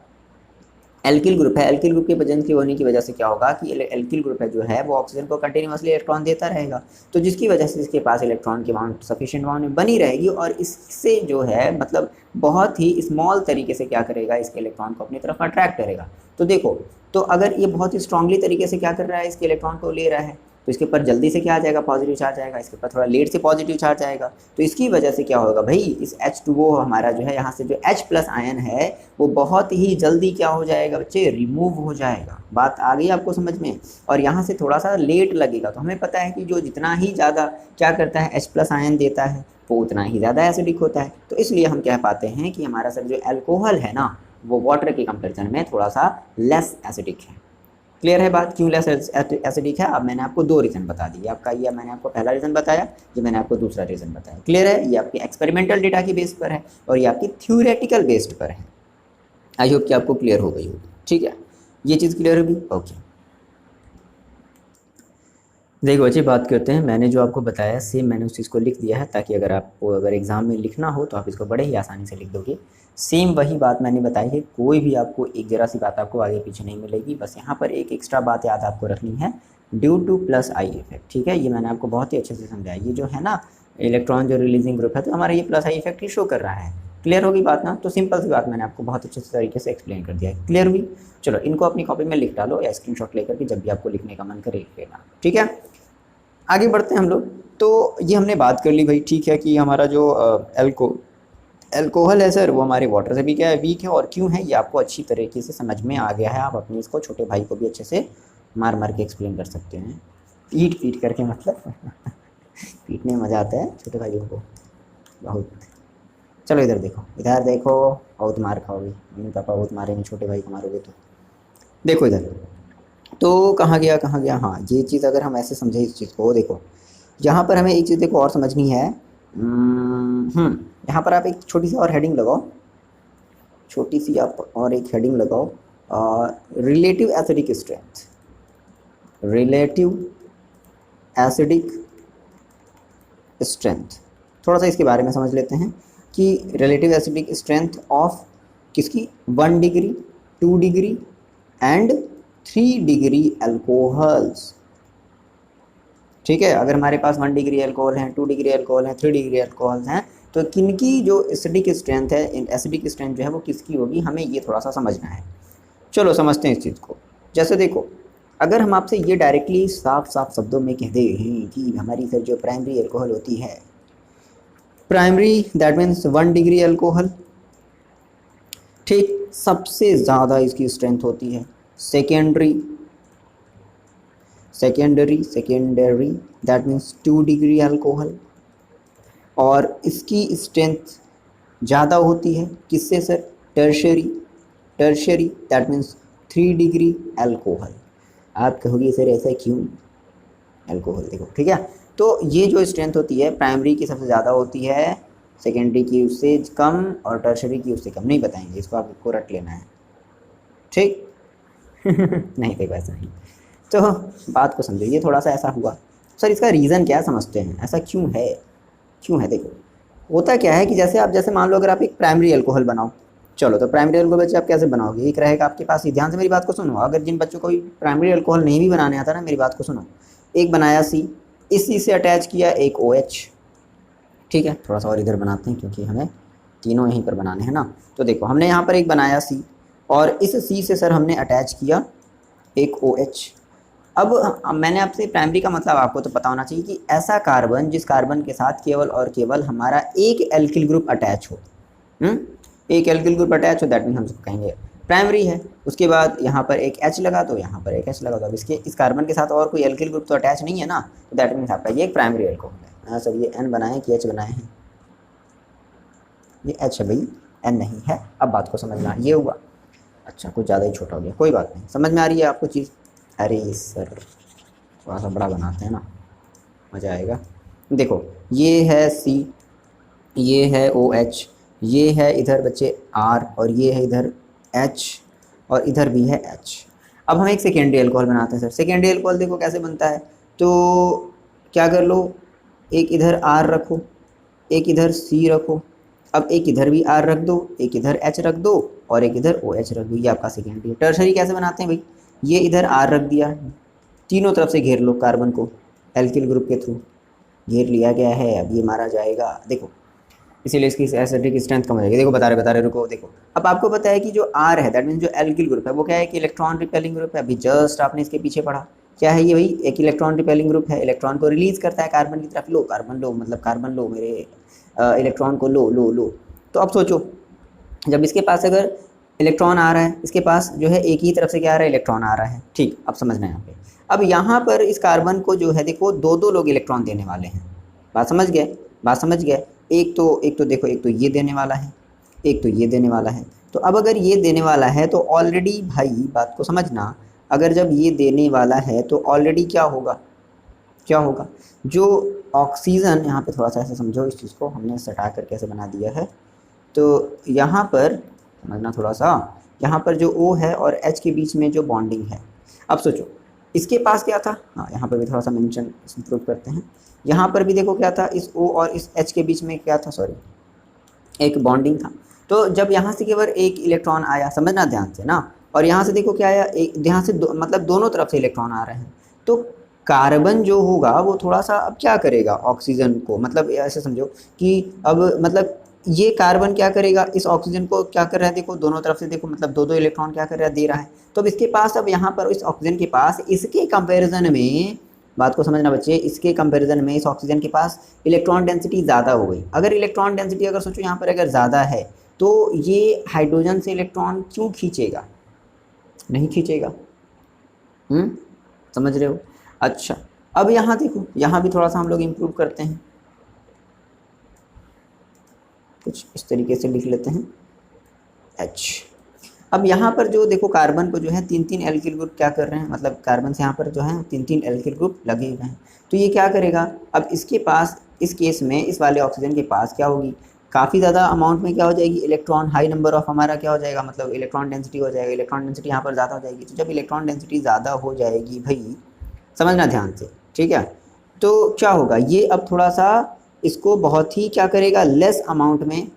एल्किल ग्रुप है, एल्किल ग्रुप के प्रेजेंस की होने की वजह से क्या होगा कि एल्किल ग्रुप है जो है वो ऑक्सीजन को कंटिन्यूसली इलेक्ट्रॉन देता रहेगा, तो जिसकी वजह से इसके पास इलेक्ट्रॉन की अमाउंट सफिशिएंट अमाउंट में बनी रहेगी, और इससे जो है मतलब बहुत ही स्मॉल तरीके से क्या करेगा, इसके इलेक्ट्रॉन को अपनी तरफ अट्रैक्ट करेगा। तो देखो, तो अगर ये बहुत ही स्ट्रांगली तरीके से क्या कर रहा है, इसके इलेक्ट्रॉन को ले रहा है, तो इसके ऊपर जल्दी से क्या आ जाएगा, पॉजिटिव चार्ज आएगा, इसके ऊपर थोड़ा लेट से पॉजिटिव चार्ज आएगा। तो इसकी वजह से क्या होगा भाई, इस H2O हमारा जो है यहाँ से जो H+ आयन है वो बहुत ही जल्दी क्या हो जाएगा बच्चे, रिमूव हो जाएगा। बात आ गई आपको समझ में। और यहाँ से थोड़ा सा लेट लगेगा। तो हमें पता है कि जो जितना ही ज़्यादा क्या करता है, H+ आयन देता है वो उतना ही ज़्यादा एसिडिक होता है। तो इसलिए हम कह पाते हैं कि हमारा सर जो अल्कोहल है ना वो वाटर के कंपेरिजन में थोड़ा सा लेस एसिडिक है। क्लियर है बात, क्यों लेस एसिडिक है। अब मैंने आपको दो रीज़न बता दिए, आपका ये मैंने आपको पहला रीज़न बताया, ये मैंने आपको दूसरा रीज़न बताया। क्लियर है, ये आपके एक्सपेरिमेंटल डेटा की बेस पर है और ये आपकी थ्योरेटिकल बेस्ड पर है। आई होप कि आपको क्लियर हो गई होगी। ठीक है, ये चीज़ क्लियर होगी। ओके, देखो अच्छी बात करते हैं, मैंने जो आपको बताया सेम मैंने उस चीज़ को लिख दिया है, ताकि अगर आपको अगर एग्ज़ाम में लिखना हो तो आप इसको बड़े ही आसानी से लिख दोगे। सेम वही बात मैंने बताई है, कोई भी आपको एक ज़रा सी बात आपको आगे पीछे नहीं मिलेगी। बस यहाँ पर एक एक्स्ट्रा बात याद आपको रखनी है, due two plus I effect. ठीक है, ये मैंने आपको बहुत ही अच्छे से समझाया। ये जो है ना इलेक्ट्रॉन जो रिलीजिंग ग्रुप है, तो हमारा ये plus I effect he show कर रहा है। क्लियर होगी बात ना? तो सिंपल सी बात मैंने आपको बहुत अच्छे से तरीके से एक्सप्लेन कर दिया है। क्लियर हुई? चलो इनको अपनी कॉपी में लिख डालो या स्क्रीनशॉट लेकर के जब भी आपको लिखने का मन करे लिख लेना। ठीक है, आगे बढ़ते हैं हम लोग। तो ये हमने बात कर ली भाई, ठीक है, कि हमारा जो एल्कोहल है सर वो हमारे वाटर से भी क्या है, वीक है, और क्यों है ये आपको अच्छी तरीके से समझ में आ गया है। आप अपने इसको छोटे भाई को भी अच्छे से मार मार के एक्सप्लेन कर सकते हैं, पीट पीट करके, मतलब पीटने में मज़ा आता है छोटे भाइयों को बहुत। चलो इधर देखो, इधर देखो, बहुत मार खाओगे, मम्मी पापा बहुत मारेंगे, छोटे भाई को मारोगे तो। देखो इधर, तो कहाँ गया कहाँ गया, हाँ ये चीज़ अगर हम ऐसे समझे इस चीज़ को, देखो यहाँ पर हमें एक चीज़ देखो और समझनी है। यहाँ पर आप एक छोटी सी और हेडिंग लगाओ, छोटी सी आप और एक हेडिंग लगाओ, relative acidic strength. Relative acidic strength, थोड़ा सा इसके बारे में समझ लेते हैं कि रिलेटिव एसिडिक स्ट्रेंथ ऑफ किसकी, 1 degree, 2 degree and 3 degree alcohols. ठीक है, अगर हमारे पास 1 डिग्री अल्कोहल है, 2 डिग्री अल्कोहल है, 3 डिग्री अल्कोहल हैं, तो किनकी जो एसिडिक स्ट्रेंथ है, एसिडिक स्ट्रेंथ जो है वो किसकी होगी, हमें ये थोड़ा सा समझना है। चलो समझते हैं इस चीज़ को। जैसे देखो, अगर हम आपसे ये डायरेक्टली साफ साफ शब्दों में कह दें कि हमारी सर जो प्राइमरी अल्कोहल होती है, primary that means 1 degree alcohol, ठीक, सबसे ज़्यादा इसकी स्ट्रेंथ होती है। Secondary secondary that means 2 degree alcohol, और इसकी स्ट्रेंथ ज़्यादा होती है किससे sir, tertiary that means 3 degree alcohol. आप कहोगे सर ऐसा क्यों, अल्कोहल देखो, ठीक है। तो ये जो स्ट्रेंथ होती है प्राइमरी की सबसे ज़्यादा होती है, सेकेंडरी की उससे कम, और टर्शरी की उससे कम। नहीं बताएंगे इसको, आपको रट लेना है, ठीक। नहीं देखो ऐसा नहीं, तो बात को समझो, ये थोड़ा सा ऐसा हुआ सर, इसका रीज़न क्या समझते हैं, ऐसा क्यों है। देखो होता क्या है कि जैसे मान लो अगर आप एक प्राइमरी अल्कोहल बनाओ, चलो तो प्राइमरी अल्कोहल बच्चे आप कैसे बनाओगे, एक रहेगा आपके पास, ही ध्यान से मेरी बात को सुनो, अगर जिन बच्चों को भी प्राइमरी अल्कोहल नहीं भी बनाने आता ना, मेरी बात को सुनो, एक बनाया सी, इस सी से अटैच किया एक OH, ठीक है। थोड़ा सा और इधर बनाते हैं क्योंकि हमें तीनों यहीं पर बनाने हैं ना। तो देखो हमने यहाँ पर एक बनाया सी, और इस सी से सर हमने अटैच किया एक OH। अब मैंने आपसे प्राइमरी का मतलब आपको तो पता होना चाहिए कि ऐसा कार्बन जिस कार्बन के साथ केवल और केवल हमारा एक एल्किल ग्रुप अटैच हो, एक एल्किल ग्रुप अटैच हो, दैट मीन हम उसको कहेंगे प्राइमरी है। उसके बाद यहाँ पर एक H लगा दो, यहाँ पर एक H लगा दो, अब इस कार्बन के साथ और कोई एल्किल ग्रुप तो अटैच नहीं है ना, तो दैट मीन्स आपका ये एक प्राइमरी अल्कोहल है। हाँ सर ये N बनाए कि H बनाए हैं, ये H है भाई, N नहीं है। अब बात को समझना, ये हुआ, अच्छा कुछ ज़्यादा ही छोटा हो गया, कोई बात नहीं, समझ में आ रही है आपको चीज़। अरे सर थोड़ा सा बड़ा बनाते हैं ना, मज़ा आएगा। देखो ये है C, ये है OH, ये है इधर बच्चे R, और ये है इधर H, और इधर भी है H। अब हम एक सेकेंडरी अल्कोहल बनाते हैं सर। सेकेंडरी अल्कोहल देखो कैसे बनता है, तो क्या कर लो, एक इधर R रखो, एक इधर C रखो, अब एक इधर भी R रख दो, एक इधर H रख दो, और एक इधर OH रख दो, ये आपका सेकेंडरी। टर्शरी कैसे बनाते हैं भाई, ये इधर R रख दिया, तीनों तरफ से घेर लो कार्बन को, एल्किल ग्रुप के थ्रू घेर लिया गया है, अब ये मारा जाएगा, देखो इसीलिए इसकी एसिडिक स्ट्रेंथ कम हो जाएगी। देखो बता रहे रुको, देखो अब आपको पता है कि जो R है दैट मीन्स जो एल्किल ग्रुप है वो क्या है कि इलेक्ट्रॉन रिपेलिंग ग्रुप है। अभी जस्ट आपने इसके पीछे पढ़ा, क्या है ये भाई, एक इलेक्ट्रॉन रिपेलिंग ग्रुप है, इलेक्ट्रॉन को रिलीज करता है कार्बन की तरफ, लो कार्बन लो, मतलब कार्बन लो, मेरे इलेक्ट्रॉन को लो। तो अब सोचो, जब इसके पास अगर इलेक्ट्रॉन आ रहा है, इसके पास जो है एक ही तरफ से क्या आ रहा है, इलेक्ट्रॉन आ रहा है, ठीक। अब समझना है यहाँ पे, अब यहाँ पर इस कार्बन को जो है देखो दो लोग इलेक्ट्रॉन देने वाले हैं, बात समझ गए। एक तो देखो, एक तो ये देने वाला है, एक तो ये देने वाला है। तो अब अगर ये देने वाला है तो ऑलरेडी भाई बात को समझना, अगर जब ये देने वाला है तो ऑलरेडी क्या होगा, जो ऑक्सीजन, यहाँ पे थोड़ा सा ऐसे समझो इस चीज़ को, हमने सटा कर कैसे बना दिया है, तो यहाँ पर समझना थोड़ा सा, यहाँ पर जो O है और H के बीच में जो बॉन्डिंग है, अब सोचो इसके पास क्या था, हाँ यहाँ पर भी थोड़ा सा मेंशन इंप्रूव करते हैं। यहाँ पर भी देखो क्या था, इस O और इस H के बीच में क्या था, सॉरी एक बॉन्डिंग था। तो जब यहाँ से केवल एक इलेक्ट्रॉन आया, समझना ध्यान से ना, और यहाँ से देखो क्या आया, एक यहाँ से मतलब दोनों तरफ से इलेक्ट्रॉन आ रहे हैं, तो कार्बन जो होगा वो थोड़ा सा अब क्या करेगा ऑक्सीजन को, मतलब ऐसे समझो कि अब मतलब ये कार्बन क्या करेगा, इस ऑक्सीजन को क्या कर रहा है, देखो दोनों तरफ से देखो, मतलब दो दो इलेक्ट्रॉन क्या कर रहा है, दे रहा है। तो अब इसके पास, अब यहाँ पर इस ऑक्सीजन के पास इसके कंपैरिजन में, बात को समझना बच्चे, इसके कंपैरिजन में इस ऑक्सीजन के पास इलेक्ट्रॉन डेंसिटी ज़्यादा हो गई। अगर इलेक्ट्रॉन डेंसिटी अगर सोचो यहाँ पर अगर ज़्यादा है तो ये हाइड्रोजन से इलेक्ट्रॉन क्यों खींचेगा, नहीं खींचेगा। समझ रहे हो। अच्छा अब यहाँ देखो, यहाँ भी थोड़ा सा हम लोग इम्प्रूव करते हैं, कुछ इस तरीके से लिख लेते हैं H। अब यहाँ पर जो देखो कार्बन को जो है तीन तीन एल्किल ग्रुप क्या कर रहे हैं, मतलब कार्बन से यहाँ पर जो है तीन तीन एल्किल ग्रुप लगे हुए हैं। तो ये क्या करेगा, अब इसके पास इस केस में इस वाले ऑक्सीजन के पास क्या होगी, काफ़ी ज़्यादा अमाउंट में क्या हो जाएगी, इलेक्ट्रॉन, हाई नंबर ऑफ हमारा क्या हो जाएगा, मतलब इलेक्ट्रॉन डेंसिटी हो जाएगा, इलेक्ट्रॉन डेंसिटी यहाँ पर ज़्यादा हो जाएगी। तो जब इलेक्ट्रॉन डेंसिटी ज़्यादा हो जाएगी भाई, समझना ध्यान से, ठीक है, तो क्या होगा, ये अब थोड़ा सा इसको बहुत ही क्या करेगा, लेस अमाउंट में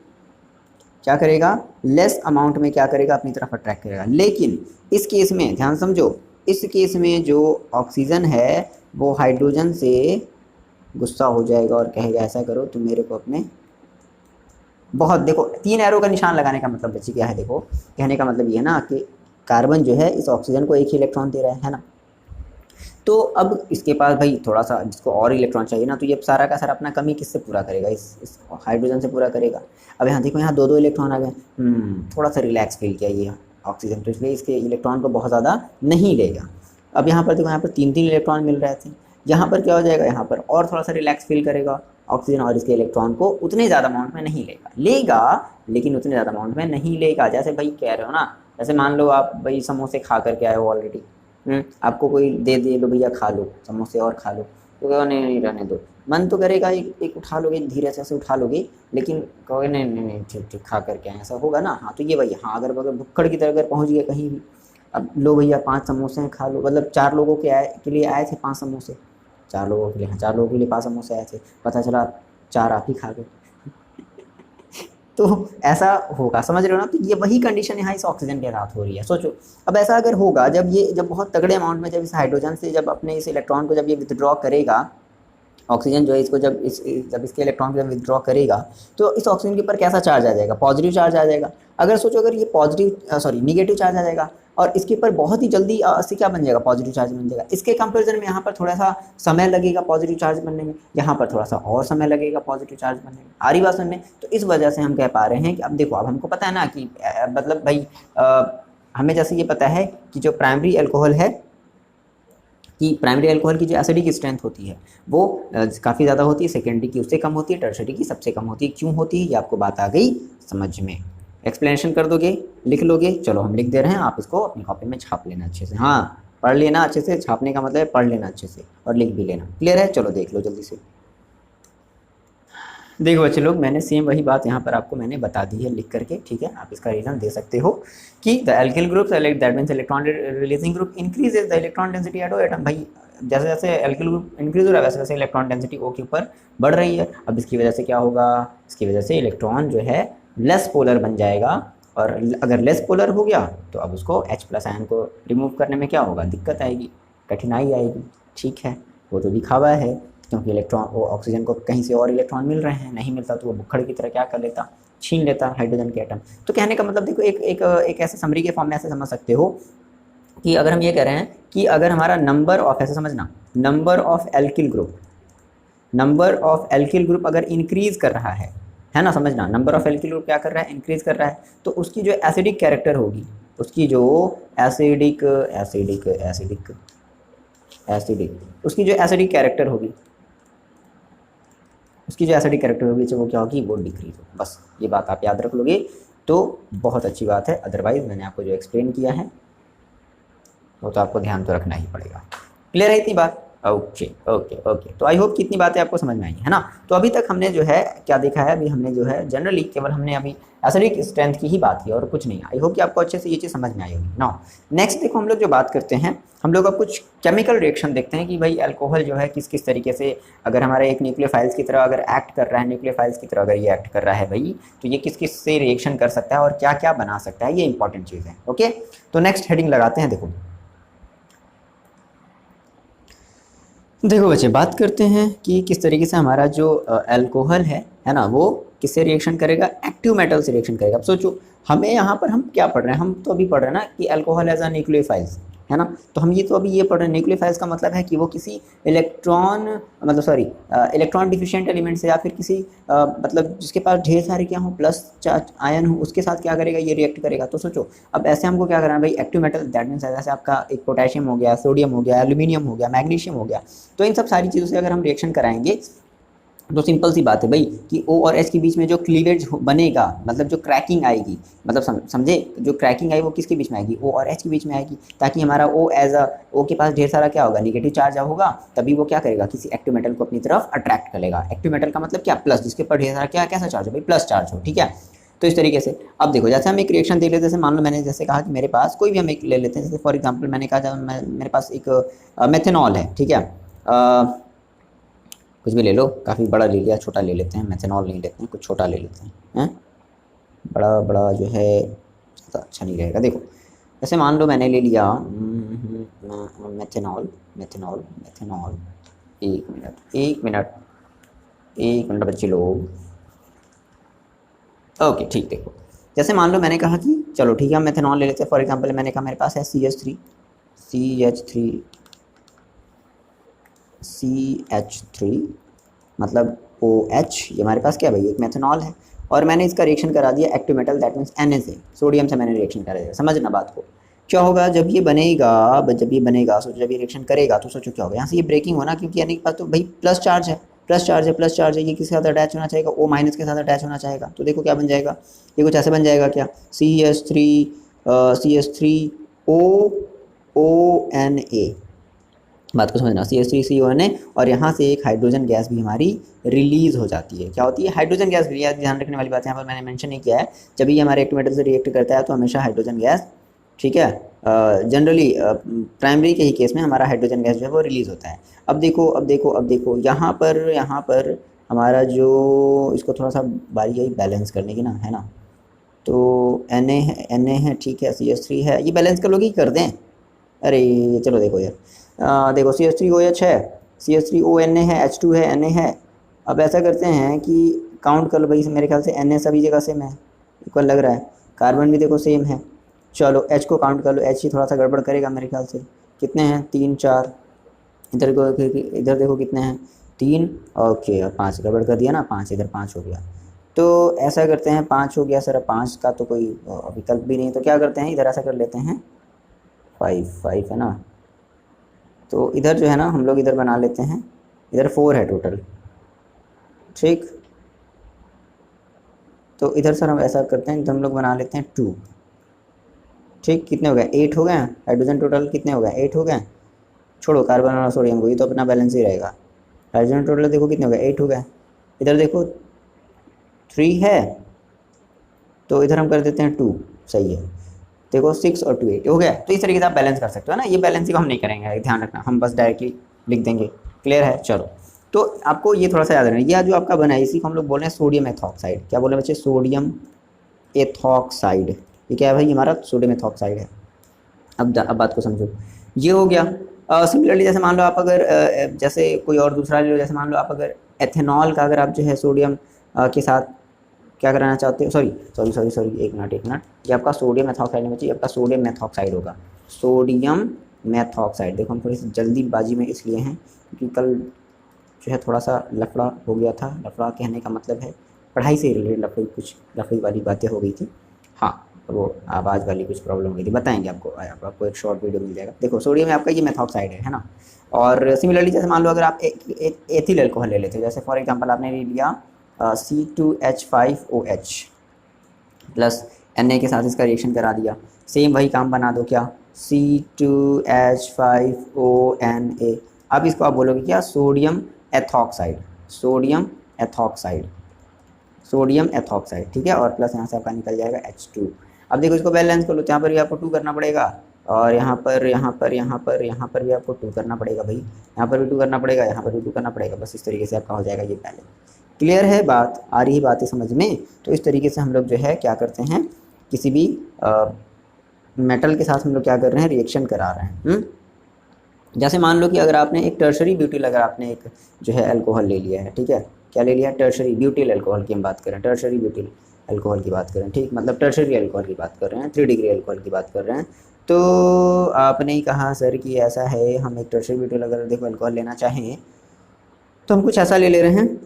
क्या करेगा, लेस अमाउंट में क्या करेगा, अपनी तरफ अट्रैक्ट करेगा। लेकिन इस केस में ध्यान समझो, इस केस में जो ऑक्सीजन है वो हाइड्रोजन से गुस्सा हो जाएगा और कहेगा ऐसा करो तुम मेरे को अपने, बहुत देखो तीन एरो का निशान लगाने का मतलब बच्चे क्या है, देखो कहने का मतलब ये है ना कि कार्बन जो है इस ऑक्सीजन को एक ही इलेक्ट्रॉन दे रहा है ना। तो अब इसके पास भाई थोड़ा सा जिसको और इलेक्ट्रॉन चाहिए ना, तो ये सारा का सारा अपना कमी किससे पूरा करेगा, इस हाइड्रोजन से पूरा करेगा। अब यहाँ देखो यहाँ दो दो इलेक्ट्रॉन आ गए, थोड़ा सा रिलैक्स फील किया ये ऑक्सीजन, तो इसलिए इसके इलेक्ट्रॉन को बहुत ज़्यादा नहीं लेगा। अब यहाँ पर देखो, यहाँ पर तीन तीन इलेक्ट्रॉन मिल रहे थे, यहाँ पर क्या हो जाएगा, यहाँ पर और थोड़ा सा रिलैक्स फील करेगा ऑक्सीजन, और इसके इलेक्ट्रॉन को उतने ज़्यादा अमाउंट में नहीं लेगा, लेकिन उतने ज़्यादा अमाउंट में नहीं लेगा। जैसे भाई कह रहे हो ना, जैसे मान लो आप भाई समोसे खा करके आए हो ऑलरेडी, आपको कोई दे दे, लो भैया खा लो समोसे और खा लो, तो कहो नहीं नहीं रहने दो, मन तो करेगा एक उठा लोगे, धीरे से ऐसे उठा लोगे, लेकिन कहोगे नहीं नहीं नहीं ठीक ठीक खा करके आए, ऐसा होगा ना। हाँ तो ये भैया, हाँ अगर भुक्कड़ की तरह अगर पहुँच गए कहीं भी, अब लो भैया 5 समोसे हैं खा लो, मतलब 4 लोगों के लिए आए थे 5 समोसे, 4 लोगों के लिए, हाँ 4 लोगों के लिए 5 समोसे आए थे, पता चला 4 आप ही खा गए, तो ऐसा होगा, समझ रहे हो ना। तो ये वही कंडीशन यहाँ इस ऑक्सीजन के साथ हो रही है। सोचो अब ऐसा अगर होगा, जब बहुत तगड़े अमाउंट में जब इस हाइड्रोजन से जब अपने इस इलेक्ट्रॉन को जब ये विथड्रॉ करेगा, ऑक्सीजन जो है इसको जब इसके इलेक्ट्रॉन को जब विथड्रॉ करेगा, तो इस ऑक्सीजन के ऊपर कैसा चार्ज आ जाएगा, पॉजिटिव चार्ज आ जाएगा। अगर सोचो अगर ये निगेटिव चार्ज आ जाएगा और इसके ऊपर बहुत ही जल्दी इससे क्या बन जाएगा, पॉजिटिव चार्ज बन जाएगा। इसके कंपेरिजन में यहाँ पर थोड़ा सा समय लगेगा पॉजिटिव चार्ज बनने में, यहाँ पर थोड़ा सा और समय लगेगा पॉजिटिव चार्ज बनने में। आ रही बात सुनने। तो इस वजह से हम कह पा रहे हैं कि अब देखो, अब हमको पता है ना कि मतलब भाई हमें जैसे ये पता है कि जो प्राइमरी अल्कोहल है, कि प्राइमरी अल्कोहल की जो एसिडिक स्ट्रेंथ होती है वो काफ़ी ज़्यादा होती है, सेकेंडरी की उससे कम होती है, टर्शरी की सबसे कम होती है। क्यों होती है ये आपको बात आ गई समझ में, एक्सप्लेनेशन कर दोगे, लिख लोगे। चलो हम लिख दे रहे हैं, आप इसको अपनी कॉपी में छाप लेना अच्छे से, हाँ पढ़ लेना अच्छे से, छापने का मतलब है पढ़ लेना अच्छे से और लिख भी लेना। क्लियर है, चलो देख लो जल्दी से। देखो बच्चे लोग, मैंने सेम वही बात यहाँ पर आपको मैंने बता दी है लिख करके, ठीक है। आप इसका रीजन दे सकते हो कि the alkyl group that means electron releasing group increases the electron density at O atom. भाई जैसे जैसे एल्किल ग्रुप इंक्रीज हो रहा है वैसे वैसे इलेक्ट्रॉन डेंसिटी ओ के ऊपर बढ़ रही है। अब इसकी वजह से क्या होगा, इसकी वजह से इलेक्ट्रॉन जो है लेस पोलर बन जाएगा, और अगर लेस पोलर हो गया तो अब उसको H+ आयन को रिमूव करने में क्या होगा, दिक्कत आएगी, कठिनाई आएगी, ठीक है। वो तो लिखा हुआ है, क्योंकि इलेक्ट्रॉन वो ऑक्सीजन को कहीं से और इलेक्ट्रॉन मिल रहे हैं, नहीं मिलता तो वो भुक्खड़ की तरह क्या कर लेता, छीन लेता हाइड्रोजन के एटम। तो कहने का मतलब देखो, एक ऐसे समरी के फॉर्म में ऐसे समझ सकते हो कि अगर हम ये कह रहे हैं कि अगर हमारा नंबर ऑफ, ऐसे समझना, नंबर ऑफ एल्किल ग्रुप अगर इंक्रीज कर रहा है ना, समझना, नंबर ऑफ एल्किल ग्रुप क्या कर रहा है, इंक्रीज कर रहा है, तो उसकी जो एसिडिक कैरेक्टर होगी, उसकी जो एसिडिक उसकी जो एसिडिक कैरेक्टर होगी, तो वो क्या होगी, वो डिक्रीज होगी। बस ये बात आप याद रख लोगे तो बहुत अच्छी बात है। अदरवाइज मैंने आपको जो एक्सप्लेन किया है वो तो आपको ध्यान तो रखना ही पड़ेगा। क्लियर है इतनी बात, ओके ओके ओके, तो आई होप कि इतनी बातें आपको समझ में आई है ना। तो अभी तक हमने जो है क्या देखा है, अभी हमने जो है जनरली केवल हमने अभी एसिडिक स्ट्रेंथ की ही बात की और कुछ नहीं। आई होप कि आपको अच्छे से ये चीज़ समझ में आई होगी। नाउ नेक्स्ट देखो, हम लोग जो बात करते हैं, हम लोग अब कुछ केमिकल रिएक्शन देखते हैं कि भाई अल्कोहल जो है किस किस तरीके से, अगर हमारे एक न्यूक्लियोफाइल्स की तरह अगर एक्ट कर रहा है, न्यूक्लियोफाइल्स की तरह अगर ये एक्ट कर रहा है भाई, तो ये किस किस से रिएक्शन कर सकता है और क्या क्या बना सकता है, ये इंपॉर्टेंट चीज़ है। ओके, तो नेक्स्ट हेडिंग लगाते हैं। देखो बच्चे, बात करते हैं कि किस तरीके से हमारा जो अल्कोहल है ना, वो किससे रिएक्शन करेगा, एक्टिव मेटल से रिएक्शन करेगा। अब सोचो, हमें यहाँ पर हम क्या पढ़ रहे हैं, हम तो अभी पढ़ रहे हैं ना कि अल्कोहल एज अ न्यूक्लियोफाइल्स, है ना। तो हम ये तो अभी ये पढ़ रहे हैं, न्यूक्लियोफाइल्स का मतलब है कि वो किसी इलेक्ट्रॉन, मतलब सॉरी इलेक्ट्रॉन डिफिशिएंट एलिमेंट से, या फिर किसी मतलब जिसके पास ढेर सारे क्या हो, प्लस चार्ज आयन हो, उसके साथ क्या करेगा, ये रिएक्ट करेगा। तो सोचो, अब ऐसे हमको क्या करना है भाई, एक्टिव मेटल, दैट मीन्स जैसे आपका एक पोटेशियम हो गया, सोडियम हो गया, एल्यूमिनियम हो गया, मैग्नीशियम हो गया, तो इन सब सारी चीज़ों से अगर हम रिएक्शन कराएंगे, तो सिंपल सी बात है भाई कि O और H के बीच में जो क्लीवेज बनेगा, मतलब जो क्रैकिंग आएगी, मतलब समझे, जो क्रैकिंग आई वो किसके बीच में आएगी, O और H के बीच में आएगी, ताकि हमारा O एज अ, O के पास ढेर सारा क्या होगा, निगेटिव चार्ज होगा, तभी वो क्या करेगा, किसी एक्टिव मेटल को अपनी तरफ अट्रैक्ट करेगा। एक्टिव मेटल का मतलब क्या, प्लस, जिसके ऊपर ढेर सारा क्या, कैसा चार्ज हो भाई, प्लस चार्ज हो, ठीक है। तो इस तरीके से अब देखो, जैसे हम एक रिएक्शन देख लेते हैं, जैसे मान लो मैंने जैसे कहा कि मेरे पास कोई भी हम एक ले लेते हैं, जैसे फॉर एग्जाम्पल मैंने कहा जब मेरे पास एक मेथेनॉल है, ठीक है, कुछ भी ले लो, काफ़ी बड़ा ले लिया, छोटा ले लेते हैं, मेथेनॉल नहीं लेते हैं, कुछ छोटा ले लेते हैं, बड़ा बड़ा जो है ज़्यादा अच्छा नहीं रहेगा। देखो, जैसे मान लो मैंने ले लिया मेथेनॉल मेथेनॉल मेथेनॉल, एक मिनट एक मिनट एक मिनट बच्चे लोग, ओके ठीक। देखो, जैसे मान लो मैंने कहा कि चलो ठीक है, हम मेथेनॉल ले लेते हैं। फॉर एग्जांपल मैंने कहा मेरे पास है CH3 मतलब OH, ये हमारे पास क्या है भाई, एक मेथेनॉल है, और मैंने इसका रिएक्शन करा दिया active metal, that means Na से, सोडियम से मैंने रिएक्शन करा दिया। समझना बात को, क्या होगा जब ये बनेगा, सोचो जब ये रिएक्शन करेगा तो सोचो क्या होगा, यहाँ से ये ब्रेकिंग होना, क्योंकि Na के पास तो भाई प्लस चार्ज है, ये किसके साथ अटैच होना चाहेगा, O माइनस के साथ अटैच होना चाहेगा। तो देखो क्या बन जाएगा, ये कुछ ऐसे बन जाएगा क्या, CH3ONA, बात को समझना, CH3CONA, और यहाँ से एक हाइड्रोजन गैस भी हमारी रिलीज हो जाती है। क्या होती है, हाइड्रोजन गैस। ध्यान रखने वाली बात यहाँ पर मैंने मेंशन नहीं किया है, जब ये हमारे एक्टिव मेटल से रिएक्ट करता है तो हमेशा हाइड्रोजन गैस, ठीक है, जनरली प्राइमरी के ही केस में हमारा हाइड्रोजन गैस जो है वो रिलीज होता है। अब देखो यहाँ पर हमारा जो, इसको थोड़ा सा बारी आई बैलेंस करने की ना, है ना, तो Na है ठीक है, CH3 है, ये बैलेंस कर लोगे, कर दें, अरे चलो देखो यार, देखो CH3OH है, CH3ONA है, H2 है, Na है। अब ऐसा करते हैं कि काउंट कर लो भाई, मेरे ख्याल से Na सभी जगह सेम है, इक्वल लग रहा है, कार्बन भी देखो सेम है। चलो H को काउंट कर लो, H ही थोड़ा सा गड़बड़ करेगा मेरे ख्याल से, कितने हैं, 3 4, इधर देखो कितने हैं, 3, ओके, और 5 गड़बड़ कर दिया ना, 5 इधर 5 हो गया। तो ऐसा करते हैं, 5 हो गया सर, 5 का तो कोई विकल्प भी नहीं, तो क्या करते हैं, इधर ऐसा कर लेते हैं, 5 है ना, तो इधर जो है ना हम लोग इधर बना लेते हैं, इधर 4 है टोटल, ठीक। तो इधर सर हम ऐसा करते हैं, इधर हम लोग बना लेते हैं 2, ठीक। कितने हो गए, 8 हो गए। हाइड्रोजन टोटल कितने हो गए, 8 हो गए। छोड़ो कार्बन और सोडियम को, ये तो अपना बैलेंस ही रहेगा। हाइड्रोजन टोटल देखो कितने हो गए, 8 हो गए। इधर देखो 3 है, तो इधर हम कर देते हैं 2, सही है। देखो 6 और 2 8 हो गया। तो इस तरीके से आप बैलेंस कर सकते हो ना, ये बैलेंसिंग हम नहीं करेंगे, ध्यान रखना, हम बस डायरेक्टली लिख देंगे। क्लियर है, चलो। तो आपको ये थोड़ा सा याद रखना, ये जो आपका बना है इसी को हम लोग बोल रहे हैं सोडियम एथॉक्साइड। क्या बोले बच्चे, सोडियम एथॉक्साइड। ये क्या है भाई, हमारा सोडियम एथॉक्साइड है। अब बात को समझो, ये हो गया। सिमिलरली जैसे मान लो आप अगर जैसे कोई और दूसरा ले लो, जैसे मान लो आप अगर एथेनॉल का अगर आप जो है सोडियम के साथ क्या कराना चाहते हो, सॉरी, एक मिनट, ये आपका सोडियम मेथॉक्साइड नहीं बची, आपका सोडियम मेथॉक्साइड होगा, सोडियम मेथॉक्साइड। देखो हम थोड़ी सी जल्दीबाजी में इसलिए हैं क्योंकि कल जो है थोड़ा सा लफड़ा हो गया था। लफड़ा कहने का मतलब है पढ़ाई से रिलेटेड कुछ लफड़ी वाली बातें हो गई थी, हाँ, वो आवाज़ वाली कुछ प्रॉब्लम हो गई थी, बताएंगे आपको एक शॉर्ट वीडियो मिल जाएगा। देखो सोडियम में आपका ये मेथॉक्साइड है ना। और सिमिलरली जैसे मान लो अगर आप एथिल अल्कोहल ले लेते हो, जैसे फॉर एग्जांपल आपने ले लिया C2H5OH प्लस Na के साथ इसका रिएक्शन करा दिया, सेम वही काम बना दो, क्या, C2H5ONA। अब इसको आप बोलोगे क्या, sodium ethoxide, sodium ethoxide, sodium ethoxide, ठीक है। और प्लस यहाँ से आपका निकल जाएगा H2। अब देखो इसको बैलेंस कर लो, तो यहाँ पर भी आपको 2 करना पड़ेगा और यहाँ पर भी आपको 2 करना पड़ेगा भाई, यहाँ पर भी 2 करना पड़ेगा, यहाँ पर भी 2 करना पड़ेगा। बस इस तरीके से आपका हो जाएगा ये बैलेंस। क्लियर है बात, आ रही है बातें समझ में। तो इस तरीके से हम लोग जो है क्या करते हैं, किसी भी मेटल के साथ हम लोग क्या कर रहे हैं, रिएक्शन करा रहे हैं। जैसे मान लो कि अगर आपने एक टर्शरी ब्यूटिल, अगर आपने एक जो है अल्कोहल ले लिया है, ठीक है, क्या ले लिया, टर्शरी ब्यूटिल अल्कोहल की हम बात करें, टर्शरी ब्यूटिल अल्कोहल की बात करें, ठीक, मतलब टर्शरी अल्कोहल की बात कर रहे हैं, 3 डिग्री अल्कोहल की बात कर रहे हैं। तो आपने ही कहा सर कि ऐसा है, हम एक टर्शरी ब्यूटिल अगर देखो अल्कोहल लेना चाहें तो हम कुछ ऐसा ले ले रहे हैं,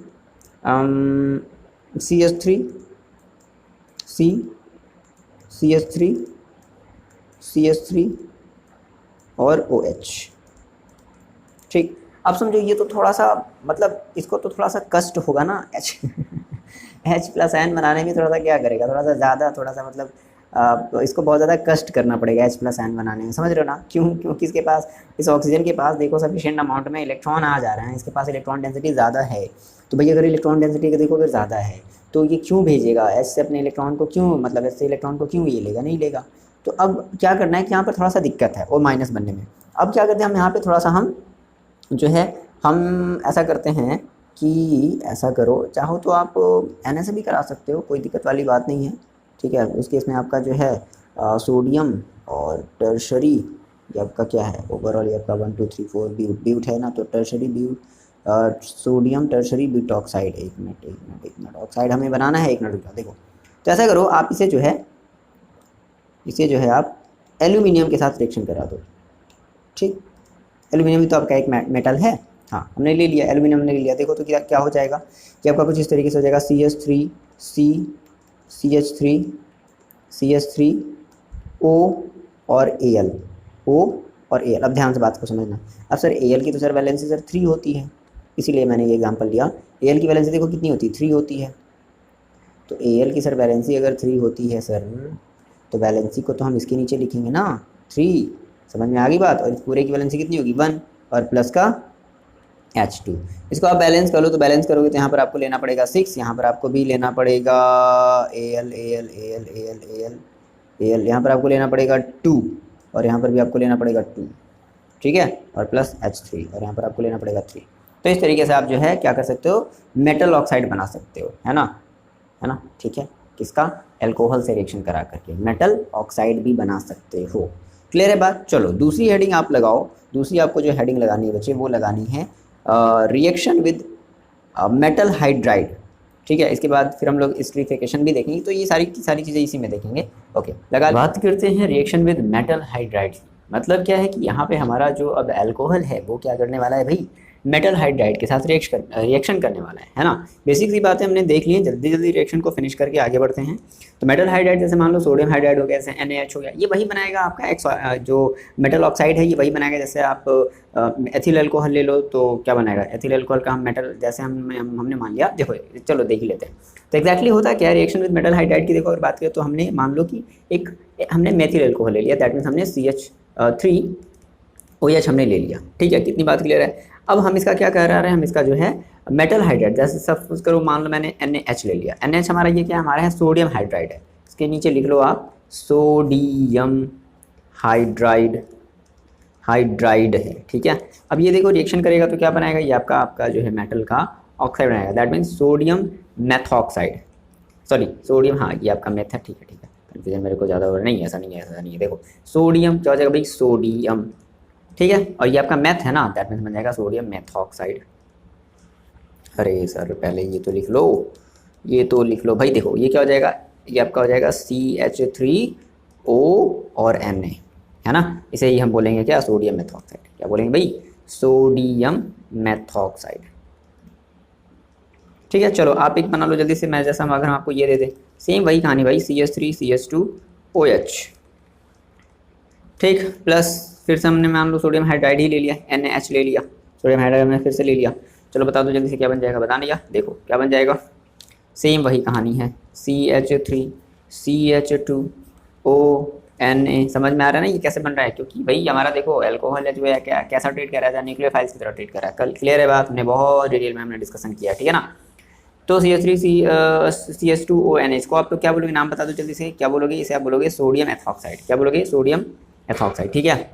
CH3 CH3 और OH, ठीक। अब समझो ये तो थोड़ा सा, मतलब इसको तो थोड़ा सा कष्ट होगा ना, H+N बनाने में थोड़ा सा क्या करेगा, थोड़ा सा ज़्यादा, थोड़ा सा मतलब इसको बहुत ज़्यादा कष्ट करना पड़ेगा H+N बनाने में, समझ रहे हो ना। क्यों, क्योंकि इसके पास, इस ऑक्सीजन के पास देखो सफिशिएंट अमाउंट में इलेक्ट्रॉन आ जा रहे हैं, इसके पास इलेक्ट्रॉन डेंसिटी ज़्यादा है। तो भैया अगर इलेक्ट्रॉन डेंसिटी का देखो अगर ज़्यादा है तो ये क्यों भेजेगा H से अपने इलेक्ट्रॉन को, क्यों, मतलब H से इलेक्ट्रॉन को क्यों ये लेगा, नहीं लेगा। तो अब क्या करना है कि यहाँ पर थोड़ा सा दिक्कत है O- बनने में। अब क्या करते हैं हम यहाँ पर थोड़ा सा, हम जो है हम ऐसा करते हैं कि ऐसा करो, चाहो तो आप Na से भी करा सकते हो, कोई दिक्कत वाली बात नहीं है, ठीक है। उस केस में आपका जो है सोडियम और टर्शरी, ये आपका क्या है ओवरऑल, ये आपका 1 2 3 4 ब्यूट है ना, तो टर्शरी ब्यूट, सोडियम टर्शरी ब्यूटॉक्साइड, एक मिनट ऑक्साइड हमें बनाना है, 1 मिनट रुको। देखो तो ऐसा करो, आप इसे जो है आप एल्यूमिनियम के साथ रिएक्शन करा दो, ठीक। एल्यूमिनियम भी तो आपका एक मेटल है, हाँ हमने ले लिया, एल्यूमिनियम ने ले लिया। देखो तो क्या हो जाएगा कि आपका कुछ इस तरीके से हो जाएगा, CH3 O और Al, O और Al। अब ध्यान से बात को समझना। अब सर Al की तो सर वैलेंसी सर 3 होती है, इसीलिए मैंने ये एग्जांपल लिया। Al की वैलेंसी देखो कितनी होती है, 3 होती है। तो Al की सर वैलेंसी अगर 3 होती है सर, तो वैलेंसी को तो हम इसके नीचे लिखेंगे ना, 3। समझ में आ गई बात। और इस पूरे की वैलेंसी कितनी होगी, 1, और प्लस का H2। इसको आप बैलेंस कर लो, तो बैलेंस करोगे तो यहाँ पर आपको लेना पड़ेगा 6, यहाँ पर आपको भी लेना पड़ेगा Al, यहाँ पर आपको लेना पड़ेगा 2, और यहाँ पर भी आपको लेना पड़ेगा 2, ठीक है, और प्लस H3, और यहाँ पर आपको लेना पड़ेगा 3। तो इस तरीके से आप जो है क्या कर सकते हो, मेटल ऑक्साइड बना सकते हो, है ना, ठीक है। किसका, एल्कोहल से रिएक्शन करा करके मेटल ऑक्साइड भी बना सकते हो। क्लियर है बात। चलो दूसरी हेडिंग आप लगाओ, दूसरी आपको जो हेडिंग लगानी है बच्चे, वो लगानी है रिएक्शन विद मेटल हाइड्राइड, ठीक है। इसके बाद फिर हम लोग स्ट्रीफिकेशन भी देखेंगे, तो ये सारी चीज़ें इसी में देखेंगे। ओके, लगा बात करते हैं रिएक्शन विद मेटल हाइड्राइड। मतलब क्या है कि यहाँ पे हमारा जो अब एल्कोहल है वो क्या करने वाला है भाई, मेटल हाइड्राइड के साथ रिएक्शन करने वाला है ना। बेसिक सी बातें हमने देख ली हैं, जल्दी रिएक्शन को फिनिश करके आगे बढ़ते हैं। तो मेटल हाइड्राइड जैसे मान लो सोडियम हाइड्राइड हो गया, जैसे NaH हो गया, ये वही बनाएगा आपका जो मेटल ऑक्साइड है, ये वही बनाएगा। जैसे आप एथिल अल्कोहल ले लो तो क्या बनाएगा, एथिल अल्कोहल का हम मेटल, जैसे हमने मान लिया, देखो चलो देख ही लेते हैं। तो एक्जैक्टली होता क्या है रिएक्शन विद मेटल हाइड्राइड की, देखो अगर बात करें तो हमने मान लो कि हमने मेथिल अल्कोहल ले लिया, दैट मीन्स हमने CH3OH हमने ले लिया, ठीक है। कितनी बात क्लियर है। अब हम इसका क्या कह रहे हैं, हम इसका जो है मेटल हाइड्राइड, जैसे सपोज करो मान लो मैंने NaH ले लिया, NaH हमारा ये क्या हमारा है, सोडियम हाइड्राइड है। इसके नीचे लिख लो आप सोडियम हाइड्राइड है, ठीक है। अब ये देखो रिएक्शन करेगा तो क्या बनाएगा, ये आपका जो है मेटल का ऑक्साइड बनाएगा, that means sodium methoxide, sorry sodium, हाँ ये आपका मेथ है, ठीक है। कन्फ्यूजन मेरे को ज़्यादा हो रहा नहीं है, ऐसा नहीं है। देखो सोडियम क्या हो जाएगा भाई, सोडियम, ठीक है, और ये आपका मैथ है ना, दैट मीन्स बन जाएगा सोडियम मेथॉक्साइड। अरे सर पहले ये तो लिख लो भाई। देखो ये क्या हो जाएगा, ये आपका हो जाएगा CH3O और Na, है ना। इसे ही हम बोलेंगे क्या, सोडियम मेथॉक्साइड। क्या बोलेंगे भाई, सोडियम मेथॉक्साइड, ठीक है। चलो आप एक बना लो जल्दी से, मैं जैसा अगर हम आपको ये दे दे, सेम वही कहानी भाई, CH3CH2OH, ठीक, प्लस फिर से हमने मान लो सोडियम हाइड्राइड ही ले लिया, NaH ले लिया, सोडियम हाइड्राइड हमने फिर से ले लिया। चलो बता दो जल्दी से क्या बन जाएगा, बता नहीं, देखो क्या बन जाएगा, सेम वही कहानी है, CH3CH2O Na, समझ में आ रहा है ना ये कैसे बन रहा है, क्योंकि भाई हमारा देखो अल्कोहल है जो है क्या कैसा ट्रीट कर रहा है, न्यूक्लियोफाइल्स की तरह ट्रीट कर रहा है। कल क्लियर है बात, हमने बहुत डिटेल में हमने डिस्कशन किया, ठीक है ना। तो CH3CH2ONH इसको आप तो क्या बोलोगे, नाम बता दो जल्दी से, क्या बोलोगे इसे, आप बोलोगे सोडियम एथॉक्साइड, क्या बोलोगे, सोडियम एथॉक्साइड, ठीक है।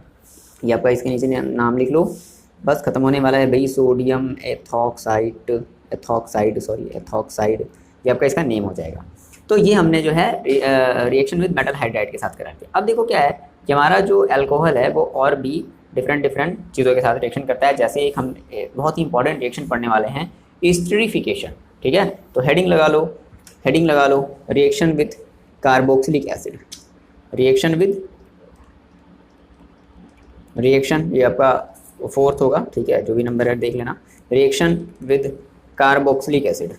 ये आपका इसके नीचे नाम लिख लो, बस खत्म होने वाला है भाई, सोडियम एथॉक्साइड, एथॉक्साइड, ये आपका इसका नेम हो जाएगा। तो ये हमने जो है रिएक्शन विद मेटल हाइड्राइड के साथ करा दिया। अब देखो क्या है कि हमारा जो अल्कोहल है वो और भी डिफरेंट चीज़ों के साथ रिएक्शन करता है। जैसे एक हम बहुत ही इंपॉर्टेंट रिएक्शन पढ़ने वाले हैं, एस्टरीफिकेशन, ठीक है। तो हेडिंग लगा लो, reaction with carboxylic acid, reaction ये आपका 4th होगा, ठीक है, जो भी नंबर है देख लेना। रिएक्शन विद कार्बोक्सिलिक एसिड,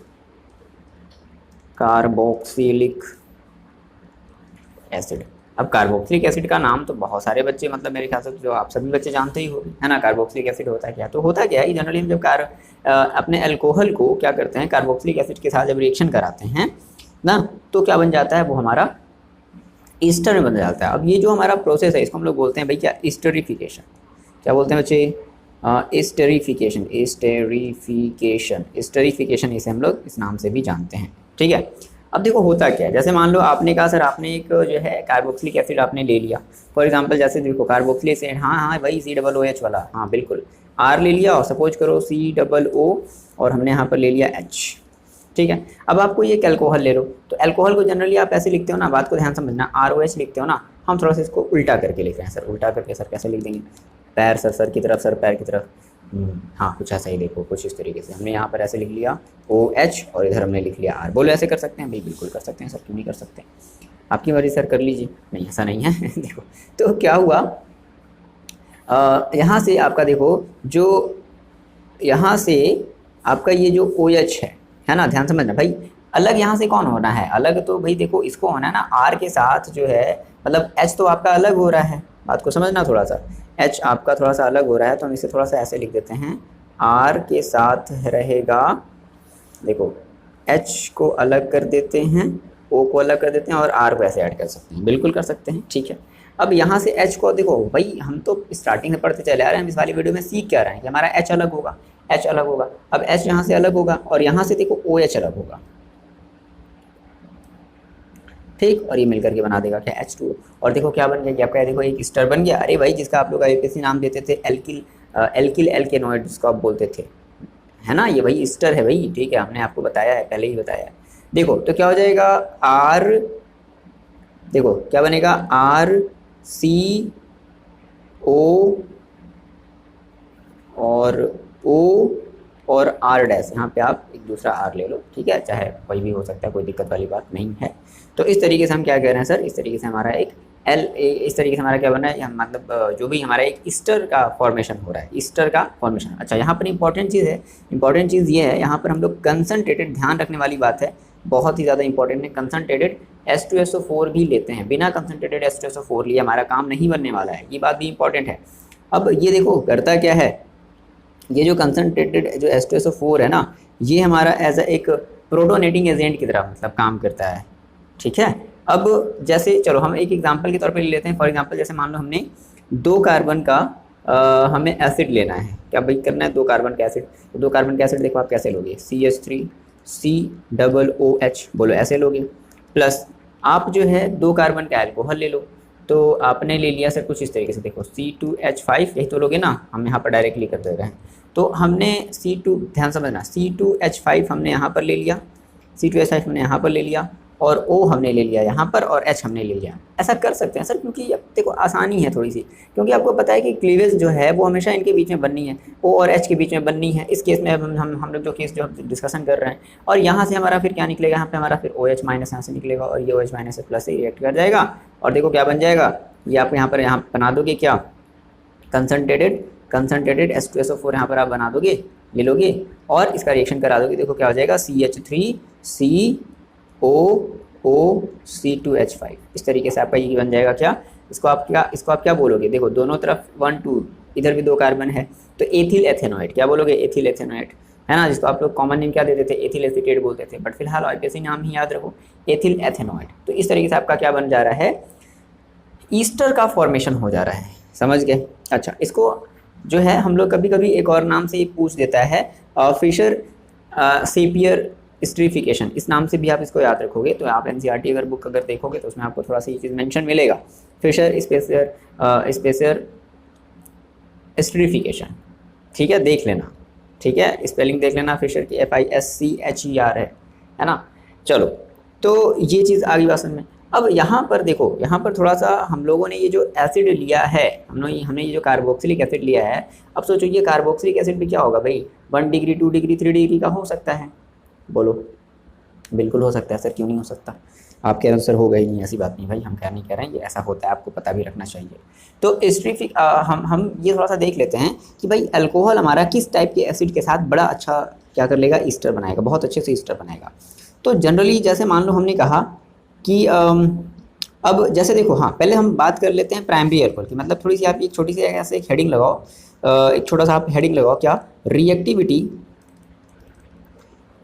अब कार्बोक्सिलिक एसिड का नाम तो बहुत सारे बच्चे, मतलब मेरे ख्याल से जो आप सभी बच्चे जानते ही होंगे, है ना। कार्बोक्सिलिक एसिड होता है क्या, तो होता क्या है जनरली हम जब अपने अल्कोहल को क्या करते हैं, कार्बोक्सिलिक एसिड के साथ जब रिएक्शन कराते हैं ना, तो क्या बन जाता है, वो हमारा ईस्टर में बन जाता है। अब ये जो हमारा प्रोसेस है इसको हम लोग बोलते हैं भाई क्या, एस्टरीफिकेशन। क्या बोलते हैं बच्चे, एस्टरीफिकेशन, इसे हम लोग इस नाम से भी जानते हैं, ठीक है। अब देखो होता क्या है, जैसे मान लो आपने कहा सर आपने एक जो है कार्बोक्सिलिक एसिड आपने ले लिया, फॉर एग्जांपल जैसे देखो कार्बोक्सिलिक एसिड, हाँ वही COOH वाला, हाँ बिल्कुल, R ले लिया और सपोज करो COO और हमने यहाँ पर ले लिया H, ठीक है। अब आपको ये अल्कोहल ले लो, तो अल्कोहल को जनरली आप ऐसे लिखते हो ना, बात को ध्यान समझना, ROH लिखते हो ना, हम थोड़ा सा इसको उल्टा करके लिख रहे हैं सर, उल्टा करके सर कैसे लिख देंगे, पैर सर की तरफ, सर पैर की तरफ, हाँ कुछ ऐसा ही देखो, कुछ इस तरीके से हमने यहाँ पर ऐसे लिख लिया OH और इधर हमने लिख लिया R। बोलो ऐसे कर सकते हैं भाई, बिल्कुल कर सकते हैं सर, क्यों नहीं कर सकते, आपकी मर्जी सर, कर लीजिए। नहीं ऐसा नहीं है देखो तो क्या हुआ, यहाँ से आपका देखो जो यहाँ से आपका ये जो OH है ना, ध्यान समझना भाई, अलग यहाँ से कौन होना है, अलग तो भाई देखो इसको होना है ना, R के साथ जो है, मतलब H तो आपका अलग हो रहा है, बात को समझना थोड़ा सा, H आपका थोड़ा सा अलग हो रहा है, तो हम इसे थोड़ा सा ऐसे लिख देते हैं, R के साथ रहेगा, देखो H को अलग कर देते हैं, O को अलग कर देते हैं और R को ऐसे ऐड कर सकते हैं, बिल्कुल कर सकते हैं, ठीक है। अब यहाँ से H को देखो भाई, हम तो स्टार्टिंग से पढ़ते चले आ रहे हैं, हम इस वाली वीडियो में सीख क्या रहे हैं कि हमारा H अलग होगा, H अलग होगा। अब H यहाँ से अलग होगा और यहाँ से देखो OH अलग होगा, ठीक, और ये मिलकर के बना देगा क्या, H2। और देखो क्या बन गया आपका, देखो एक ईस्टर बन गया, अरे भाई जिसका आप लोग IUPAC नाम देते थे एल्किल एल्केनॉइड जिसको आप बोलते थे, है ना, ये भाई ईस्टर है भाई, ठीक है, हमने आपको बताया है, पहले ही बताया है। देखो तो क्या हो जाएगा, R, देखो क्या बनेगा, RCO और O और R डैश, यहाँ पे आप एक दूसरा R ले लो, ठीक है, चाहे कोई भी हो सकता है, कोई दिक्कत वाली बात नहीं है। तो इस तरीके से हम क्या कह रहे हैं सर, इस तरीके से हमारा एक इस तरीके से हमारा क्या बना है, मतलब जो भी हमारा एक ईस्टर का फॉर्मेशन हो रहा है, ईस्टर का फॉर्मेशन। अच्छा यहाँ पर इंपॉर्टेंट चीज़ ये है, यहाँ पर हम लोग कंसनट्रेटेड, ध्यान रखने वाली बात है, बहुत ही ज़्यादा इंपॉर्टेंट है, कंसनट्रेटेड H2SO4 भी लेते हैं, बिना कंसनट्रेटेड H2SO4 लिए हमारा काम नहीं बनने वाला है, ये बात भी इंपॉर्टेंट है। अब ये देखो करता क्या है, ये जो कंसनट्रेटेड जो H2SO4 है ना, ये हमारा एज एक प्रोटोनेटिंग एजेंट की तरह मतलब काम करता है, ठीक है। अब जैसे चलो हम एक एग्जांपल के तौर पे ले लेते हैं, फॉर एग्जांपल जैसे मान लो हमने 2 कार्बन का हमें एसिड लेना है, क्या भाई करना है, 2 कार्बन का एसिड, तो 2 कार्बन का एसिड देखो आप कैसे लोगे, CH3COOH, बोलो ऐसे लोगे, प्लस आप जो है 2 कार्बन का अल्कोहल ले लो, तो आपने ले लिया सर कुछ इस तरीके से, देखो C2H5, यही तो लोगे ना, हम यहाँ पर डायरेक्टली कर दे रहे हैं, तो हमने C2, ध्यान समझना, C2H5 हमने यहाँ पर ले लिया, C2H5 हमने यहाँ पर ले लिया, और O हमने ले लिया यहाँ पर, और H हमने ले लिया। ऐसा कर सकते हैं सर, क्योंकि अब देखो आसानी है थोड़ी सी, क्योंकि आपको पता है कि क्लीवेज जो है वो हमेशा इनके बीच में बननी है, O और H के बीच में बननी है। इस केस में अब हम लोग जो केस जो डिस्कशन कर रहे हैं, और यहाँ से हमारा फिर क्या निकलेगा, यहाँ पे हमारा फिर OH माइनस यहाँ से निकलेगा, और ये OH माइनस से प्लस से रिएक्ट कर जाएगा, और देखो क्या बन जाएगा, ये आप यहाँ पर बना दोगे क्या, कंसनट्रेटेड H2SO4 यहाँ पर आप बना दोगे, ले लोगे और इसका रिएक्शन करा दोगे, देखो क्या हो जाएगा, CH3COOC2H5, इस तरीके से आपका ये बन जाएगा क्या, इसको आप क्या बोलोगे, देखो दोनों तरफ 1 2, इधर भी 2 कार्बन है, तो एथिल एथेनॉइड, क्या बोलोगे, एथिल एथेनॉइड, है ना, जिसको आप लोग कॉमन नेम क्या देते थे, एथिल एसीटेट बोलते थे, बट फिलहाल IUPAC नाम ही याद रखो, एथिल एथेनॉइड। तो इस तरीके से आपका क्या बन जा रहा है, ईस्टर का फॉर्मेशन हो जा रहा है, समझ गए। अच्छा, इसको जो है हम लोग कभी कभी एक और नाम से ये पूछ देता है, फिशर सेपियर स्ट्रीफिकेशन, इस नाम से भी आप इसको याद रखोगे। तो आप एनसीईआरटी अगर बुक अगर देखोगे तो उसमें आपको थोड़ा सा ये चीज़ मेंशन मिलेगा, फिशर स्पेसियर स्ट्रीफिकेशन, ठीक है, देख लेना, ठीक है, स्पेलिंग देख लेना, फिशर की FISCHER है ना। चलो, तो ये चीज़ आ गई बात समझ में। अब यहाँ पर देखो, यहाँ पर थोड़ा सा हम लोगों ने ये जो एसिड लिया है, हमने ये जो कार्बोक्सिलिक एसिड लिया है, अब सोचो ये कार्बोक्सिलिक एसिड भी क्या होगा भाई, 1 डिग्री 2 डिग्री 3 डिग्री का हो सकता है, बोलो। बिल्कुल हो सकता है सर, क्यों नहीं हो सकता, आपके आंसर होगा ही नहीं, ऐसी बात नहीं भाई, हम क्या नहीं कह रहे हैं, ये ऐसा होता है, आपको पता भी रखना चाहिए। तो स्ट्रीफिक हम ये थोड़ा सा देख लेते हैं कि भाई अल्कोहल हमारा किस टाइप के एसिड के साथ बड़ा अच्छा क्या कर लेगा, ईस्टर बनाएगा, बहुत अच्छे से ईस्टर बनाएगा। तो जनरली जैसे मान लो हमने कहा कि अब जैसे देखो, हाँ पहले हम बात कर लेते हैं प्राइमरी अल्कोहल की, मतलब थोड़ी सी आप एक छोटी सी ऐसे एक हेडिंग लगाओ, एक छोटा सा आप हेडिंग लगाओ, क्या,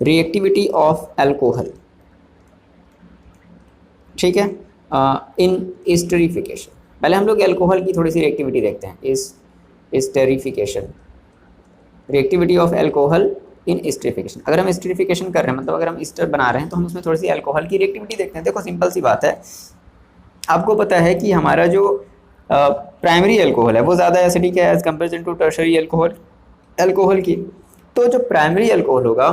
रिएक्टिविटी ऑफ अल्कोहल, ठीक है, इन एस्टरिफिकेशन। पहले हम लोग अल्कोहल की थोड़ी सी रिएक्टिविटी देखते हैं, इस esterification, reactivity of alcohol in esterification. अगर हम एस्टरिफिकेशन कर रहे हैं, मतलब अगर हम ईस्टर बना रहे हैं, तो हम उसमें थोड़ी सी अल्कोहल की रिएक्टिविटी देखते हैं। देखो सिंपल सी बात है, आपको पता है कि हमारा जो प्राइमरी अल्कोहल है वो ज़्यादा एसिडिक है as comparison to tertiary alcohol की। तो जो प्राइमरी अल्कोहल होगा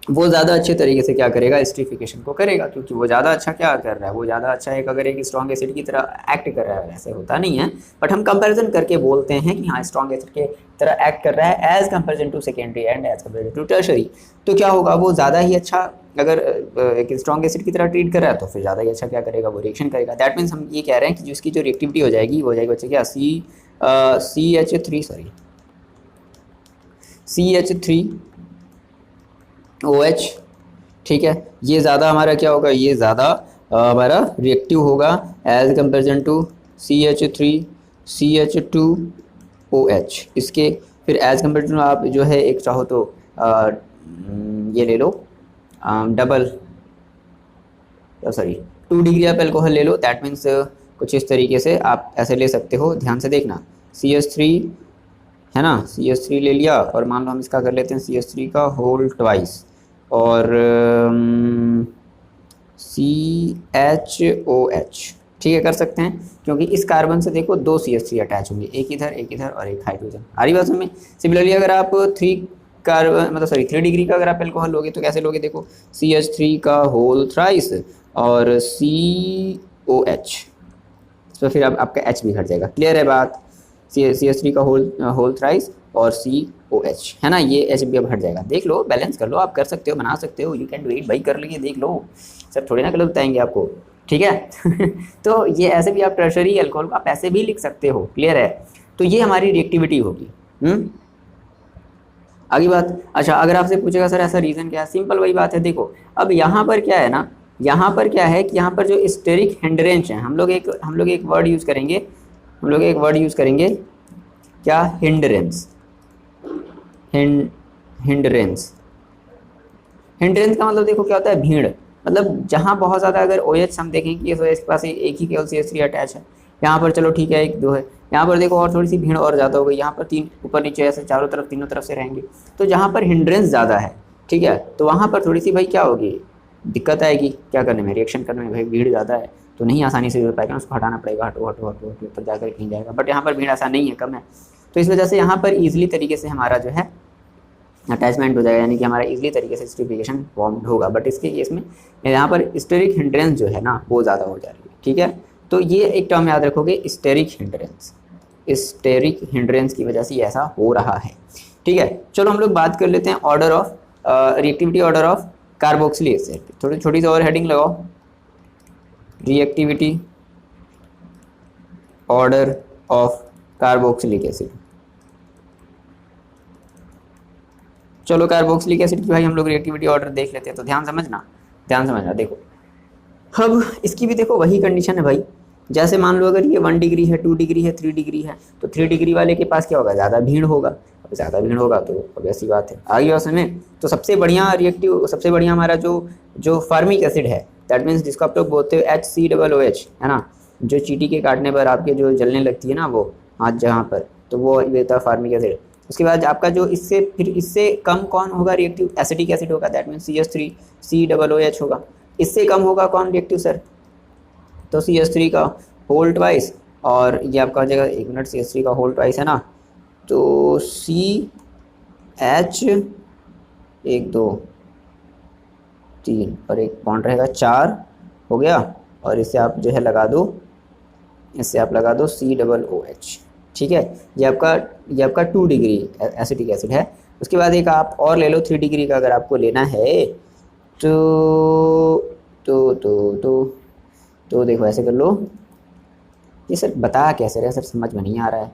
वो ज़्यादा अच्छे तरीके से क्या करेगा, एस्टरिफिकेशन को करेगा, क्योंकि वो ज़्यादा अच्छा क्या कर रहा है, वो ज़्यादा अच्छा एक अगर एक स्ट्रॉन्ग एसिड की तरह एक्ट कर रहा है, वैसे होता नहीं है, बट हम कंपैरिजन करके बोलते हैं कि हाँ स्ट्रॉन्ग एसिड के तरह एक्ट कर रहा है as comparison to secondary and as comparison to tertiary. तो क्या होगा, वो ज़्यादा ही अच्छा अगर एक स्ट्रॉन्ग एसिड की तरह ट्रीट कर रहा है तो फिर ज़्यादा ही अच्छा क्या करेगा, वो रिएक्शन करेगा। दैट मीन्स हम ये कह रहे हैं कि जिसकी जो रिएक्टिविटी हो जाएगी वो हो जाएगी बच्चे क्या, CH3OH, ठीक है, ये ज़्यादा हमारा क्या होगा, ये ज़्यादा हमारा रिएक्टिव होगा एज कंपेरिजन टू CH2OH। इसके फिर एज कंपेयर टू आप जो है एक चाहो तो ये ले लो, डबल 2 डिग्री आप अल्कोहल ले लो। दैट मीन्स कुछ इस तरीके से आप ऐसे ले सकते हो, ध्यान से देखना, CH3 है ना, CH3 ले लिया, और मान लो हम इसका कर लेते हैं CH3 का होल ट्वाइस, और CHOH, ठीक है, कर सकते हैं, क्योंकि इस कार्बन से देखो 2 CH3 अटैच होंगे, एक इधर और एक हाइड्रोजन। आ रही बात समझ में। सिमिलरली अगर आप 3 डिग्री का अगर आप अल्कोहल लोगे तो कैसे लोगे, देखो CH3 का होल थ्राइस और COH, इस पर फिर आपका H भी घट जाएगा। क्लियर है बात, CH3 का होल थ्राइस और COH है ना, ये H भी अब हट जाएगा। देख लो, बैलेंस कर लो, आप कर सकते हो, बना सकते हो, यू कैन डू इट भाई, कर लीजिए, देख लो, सर थोड़ी ना गलत बताएंगे आपको, ठीक है। तो ये ऐसे भी आप टर्शरी अल्कोहल को आप ऐसे भी लिख सकते हो। क्लियर है, तो ये हमारी रिएक्टिविटी होगी। आगे बात। अच्छा, अगर आपसे पूछेगा सर ऐसा रीज़न क्या है, सिंपल वही बात है, देखो अब यहाँ पर क्या है ना, यहाँ पर क्या है कि यहाँ पर जो स्टेरिक हिंड्रेंस है, हम लोग एक वर्ड यूज़ करेंगे, क्या, हिंड्रेंस का मतलब देखो क्या होता है, भीड़, मतलब जहाँ बहुत ज़्यादा अगर OH हम देखें कि इस OH के पास एक ही केवल CH3 अटैच है, यहाँ पर चलो ठीक है 1 2 है, यहाँ पर देखो और थोड़ी सी भीड़ और ज़्यादा हो गई, यहाँ पर 3 ऊपर नीचे ऐसे चारों तरफ तीनों तरफ से रहेंगे। तो जहाँ पर हिंड्रेंस ज़्यादा है, ठीक है, तो वहाँ पर थोड़ी सी भाई क्या होगी, दिक्कत आएगी क्या करने में, रिएक्शन करने में। भाई भीड़ ज़्यादा है तो नहीं आसानी से हो पाएगा, उसको हटाना पड़ेगा, हटो तब जाकर कहीं जाएगा। बट यहाँ पर भीड़ आसान नहीं है, कम है, तो इस वजह से यहाँ पर ईजिली तरीके से हमारा जो है अटैचमेंट हो जाएगा, यानी कि हमारा इजीली तरीके से स्ट्रीफिकेशन फॉर्म्ड होगा। बट इसके केस में यहाँ पर स्टेरिक हिंड्रेंस जो है ना वो ज़्यादा हो जा रही है, ठीक है। तो ये एक टर्म याद रखोगे, स्टेरिक हिंड्रेंस की वजह से ऐसा हो रहा है, ठीक है। चलो हम लोग बात कर लेते हैं order of reactivity order of carboxylic acid. थोड़ी छोटी सी और हेडिंग लगाओ, reactivity order of carboxylic acid. चलो कार्बोक्सिलिक एसिड की भाई हम लोग रिएक्टिविटी ऑर्डर देख लेते हैं, तो ध्यान समझना। देखो अब इसकी भी देखो वही कंडीशन है भाई, जैसे मान लो अगर ये 1 डिग्री है, 2 डिग्री है, 3 डिग्री है, तो 3 डिग्री वाले के पास क्या होगा, ज़्यादा भीड़ होगा। अब ज़्यादा भीड़ होगा तो अब ऐसी बात है, आगे और में तो सबसे बढ़िया हमारा जो फार्मिक एसिड है, दैट मीन्स जिसको आप लोग बोलते हो HCOOH है ना, जो चींटी के काटने पर आपके जो जलने लगती है ना वो हाथ जहाँ पर, तो वो होता है फार्मिक एसिड। उसके बाद आपका जो इससे फिर इससे कम कौन होगा रिएक्टिव, एसिटिक एसिड होगा, दैट मीन्स CH3 COOH होगा। इससे कम होगा कौन रिएक्टिव सर, तो CH3 का होल ट्वाइस, और ये आपका हो जाएगा, एक मिनट, CH3 का होल ट्वाइस है ना, तो CH 1 2 3 और एक बॉन्ड रहेगा 4 हो गया, और इससे आप जो है लगा दो, इससे आप लगा दो COOH, ठीक है। ये आपका 2 डिग्री एसिटिक एसिड है। उसके बाद एक आप और ले लो 3 डिग्री का अगर आपको लेना है तो देखो ऐसे कर लो। ये सर बता कैसे रहे सर, समझ में नहीं आ रहा है।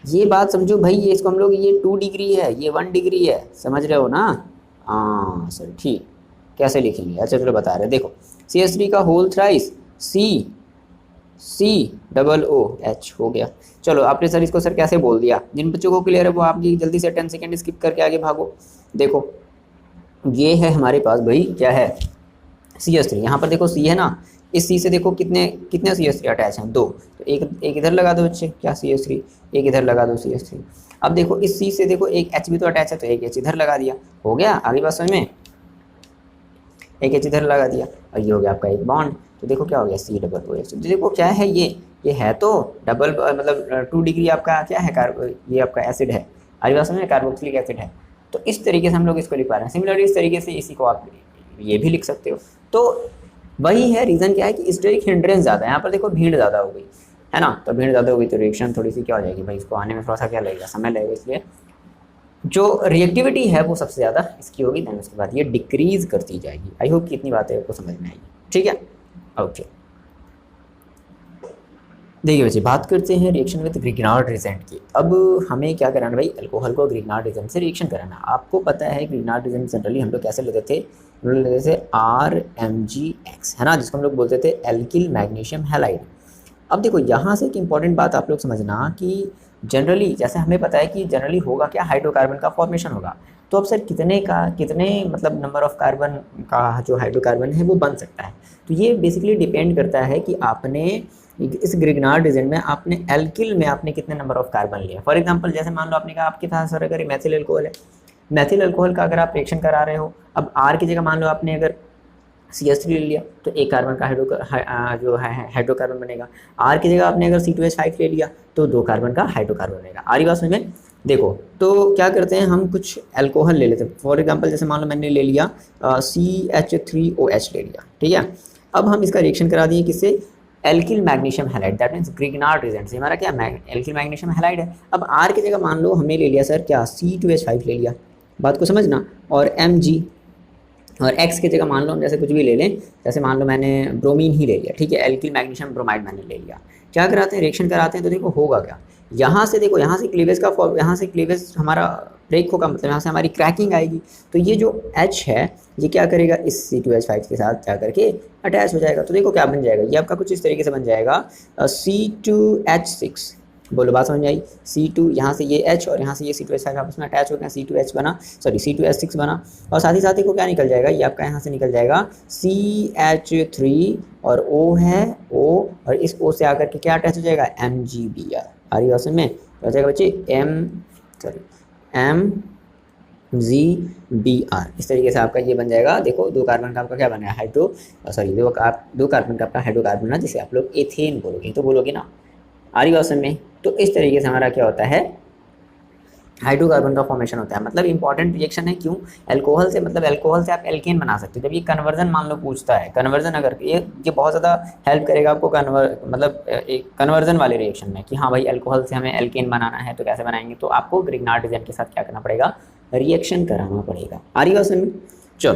ये बात समझो भाई, ये इसको हम लोग, ये 2 डिग्री है, ये 1 डिग्री है, समझ रहे हो ना। हाँ सर ठीक, कैसे लिखेंगे, अच्छा चलो बता रहे, देखो CH3 का होल थ्राइस COOH हो गया। चलो आपने सर इसको सर कैसे बोल दिया, जिन बच्चों को क्लियर है वो आपकी जल्दी से 10 सेकेंड स्किप करके आगे भागो। देखो ये है हमारे पास भाई क्या है, CH3, यहाँ पर देखो C है ना, इस C से देखो कितने CH3 अटैच हैं, 2, तो एक इधर लगा दो बच्चे, क्या CH3, एक इधर लगा दो CH3। अब देखो इस C से देखो एक H भी तो अटैच है, तो एक H इधर लगा दिया, हो गया आगे बात समझ में, एक H इधर लगा दिया, और ये हो गया आपका एक बॉन्ड। तो देखो क्या हो गया COOH। तो देखो क्या है, ये है तो डबल, मतलब 2 डिग्री आपका क्या है, ये आपका एसिड है, आगे बात समझ में, कार्बोक्सिलिक एसिड है। तो इस तरीके से हम लोग इसको लिख पा रहे हैं। सिमिलरली इस तरीके से इसी को आप ये भी लिख सकते हो। तो वही है, रीज़न क्या है कि इस एक हिंड्रेंस ज़्यादा है, यहाँ पर देखो भीड़ ज़्यादा हो गई है ना, तो भीड़ ज़्यादा हो गई तो रिएक्शन थोड़ी सी क्या हो जाएगी भाई, इसको आने में थोड़ा सा क्या लगेगा, समय लगेगा, इसलिए जो रिएक्टिविटी है वो सबसे ज़्यादा इसकी होगी, दैन उसके बाद ये डिक्रीज करती जाएगी। आई होप कि इतनी बातें आपको समझ में आएगी, ठीक है, ओके। देखिए बच्चे, बात करते हैं रिएक्शन विद ग्रिग्नार्ड रिजेंट की। अब हमें क्या कराना भाई, अल्कोहल को ग्रिग्नार्ड रिजेंट से रिएक्शन कराना। आपको पता है ग्रिग्नार्ड रिजेंट जनरली हम लोग कैसे लेते थे, हम लोग लेते थे RMgX है ना, जिसको हम लोग बोलते थे एल्किल मैग्नीशियम हैलाइड। अब देखो यहाँ से एक इंपॉर्टेंट बात आप लोग समझना कि जनरली जैसे हमें पता है कि जनरली होगा क्या, हाइड्रोकार्बन का फॉर्मेशन होगा। तो अब सर कितने मतलब नंबर ऑफ कार्बन का जो हाइड्रोकार्बन है वो बन सकता है, तो ये बेसिकली डिपेंड करता है कि आपने इस ग्रिग्नार्ड रिजेंट में आपने एल्किल में आपने कितने नंबर ऑफ कार्बन लिया। फॉर एग्जांपल जैसे मान लो आपने कहा आपके पास सर अगर मैथिल अल्कोहल है, मैथिल अल्कोहल का अगर आप रिएक्शन करा रहे हो, अब R की जगह मान लो आपने अगर CH3 ले लिया तो एक कार्बन का हाइड्रोकार्बन बनेगा। R की जगह आपने अगर C2H5 ले लिया तो 2 कार्बन का हाइड्रोकार्बन बनेगा। आ रही बात समझ में। देखो तो क्या करते हैं हम, कुछ अल्कोहल ले लेते हैं। फॉर एग्जांपल जैसे मान लो मैंने ले लिया CH3OH ले लिया, ठीक है। अब हम इसका रिएक्शन करा दिए किससे, alkyl magnesium halide, that means Grignard reagent से हमारा क्या एल्किल मैग्नीशियम हैलाइड है। अब R की जगह मान लो हमने ले लिया सर क्या, C2H5 ले लिया, बात को समझना, और Mg, और X की जगह मान लो हम जैसे कुछ भी ले लें, जैसे मान लो मैंने ब्रोमीन ही ले लिया, ठीक है, एल्किल मैग्नीशियम ब्रोमाइड मैंने ले लिया। क्या कराते हैं, रिएक्शन कराते हैं, तो देखो होगा क्या, यहाँ से देखो यहाँ से क्लीवेज हमारा ब्रेक होगा, मतलब यहाँ से हमारी क्रैकिंग आएगी। तो ये जो H है ये क्या करेगा, इस C2H5 के साथ जा करके अटैच हो जाएगा। तो देखो क्या बन जाएगा, ये आपका कुछ इस तरीके से बन जाएगा C2H6। बोलो बात समझ में आई। C2 यहाँ से ये H और यहाँ से ये C2H5 आपस में अटैच हो गया, C2H बना, सॉरी C2H6 बना, और साथ ही साथ को क्या निकल जाएगा, ये आपका यहाँ से निकल जाएगा CH3 और O है O, और इस O से आकर के क्या अटैच हो जाएगा, MgBr। आ रही बात समझ में, हो जाएगा बच्चे MgBr। इस तरीके से आपका ये बन जाएगा। देखो 2 कार्बन का आपका क्या बना है, दो कार्बन का आपका हाइड्रोकार्बन बना, जिसे आप लोग एथेन बोलोगे, तो बोलोगे ना। आ रही बात समझ में। तो इस तरीके से हमारा क्या होता है, हाइड्रोकार्बन का फॉर्मेशन होता है। मतलब इंपॉर्टेंट रिएक्शन है, क्यों, अल्कोहल से, मतलब अल्कोहल से आप एल्केन बना सकते हो। जब ये कन्वर्जन मान लो पूछता है, कन्वर्जन अगर ये बहुत ज़्यादा हेल्प करेगा आपको मतलब एक कन्वर्जन वाले रिएक्शन में, कि हाँ भाई अल्कोहल से हमें एल्केन बनाना है तो कैसे बनाएंगे, तो आपको ग्रिग्नार्ड रिजेंट के साथ क्या करना पड़ेगा, रिएक्शन कराना पड़ेगा। आ रही बात समझ में। चलो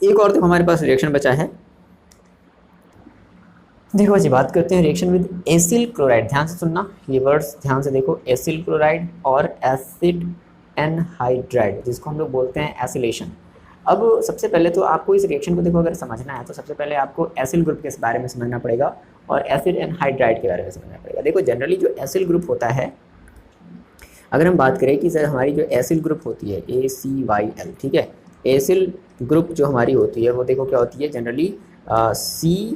एक और देखो हमारे पास रिएक्शन बचा है। देखो जी बात करते हैं रिएक्शन विद एसिल क्लोराइड। ध्यान से सुनना, ये वर्ड्स ध्यान से देखो, एसिल क्लोराइड और एसिड एनहाइड्राइड, जिसको हम लोग बोलते हैं एसिलेशन। अब सबसे पहले तो आपको इस रिएक्शन को देखो अगर समझना है तो सबसे पहले आपको एसिल ग्रुप के बारे में समझना पड़ेगा और एसिड एनहाइड्राइड के बारे में समझना पड़ेगा। देखो जनरली जो एसिल ग्रुप होता है, अगर हम बात करें कि सर हमारी जो एसिल ग्रुप होती है ACYL, ठीक है, एसिल ग्रुप जो हमारी होती है वो देखो क्या होती है, जनरली C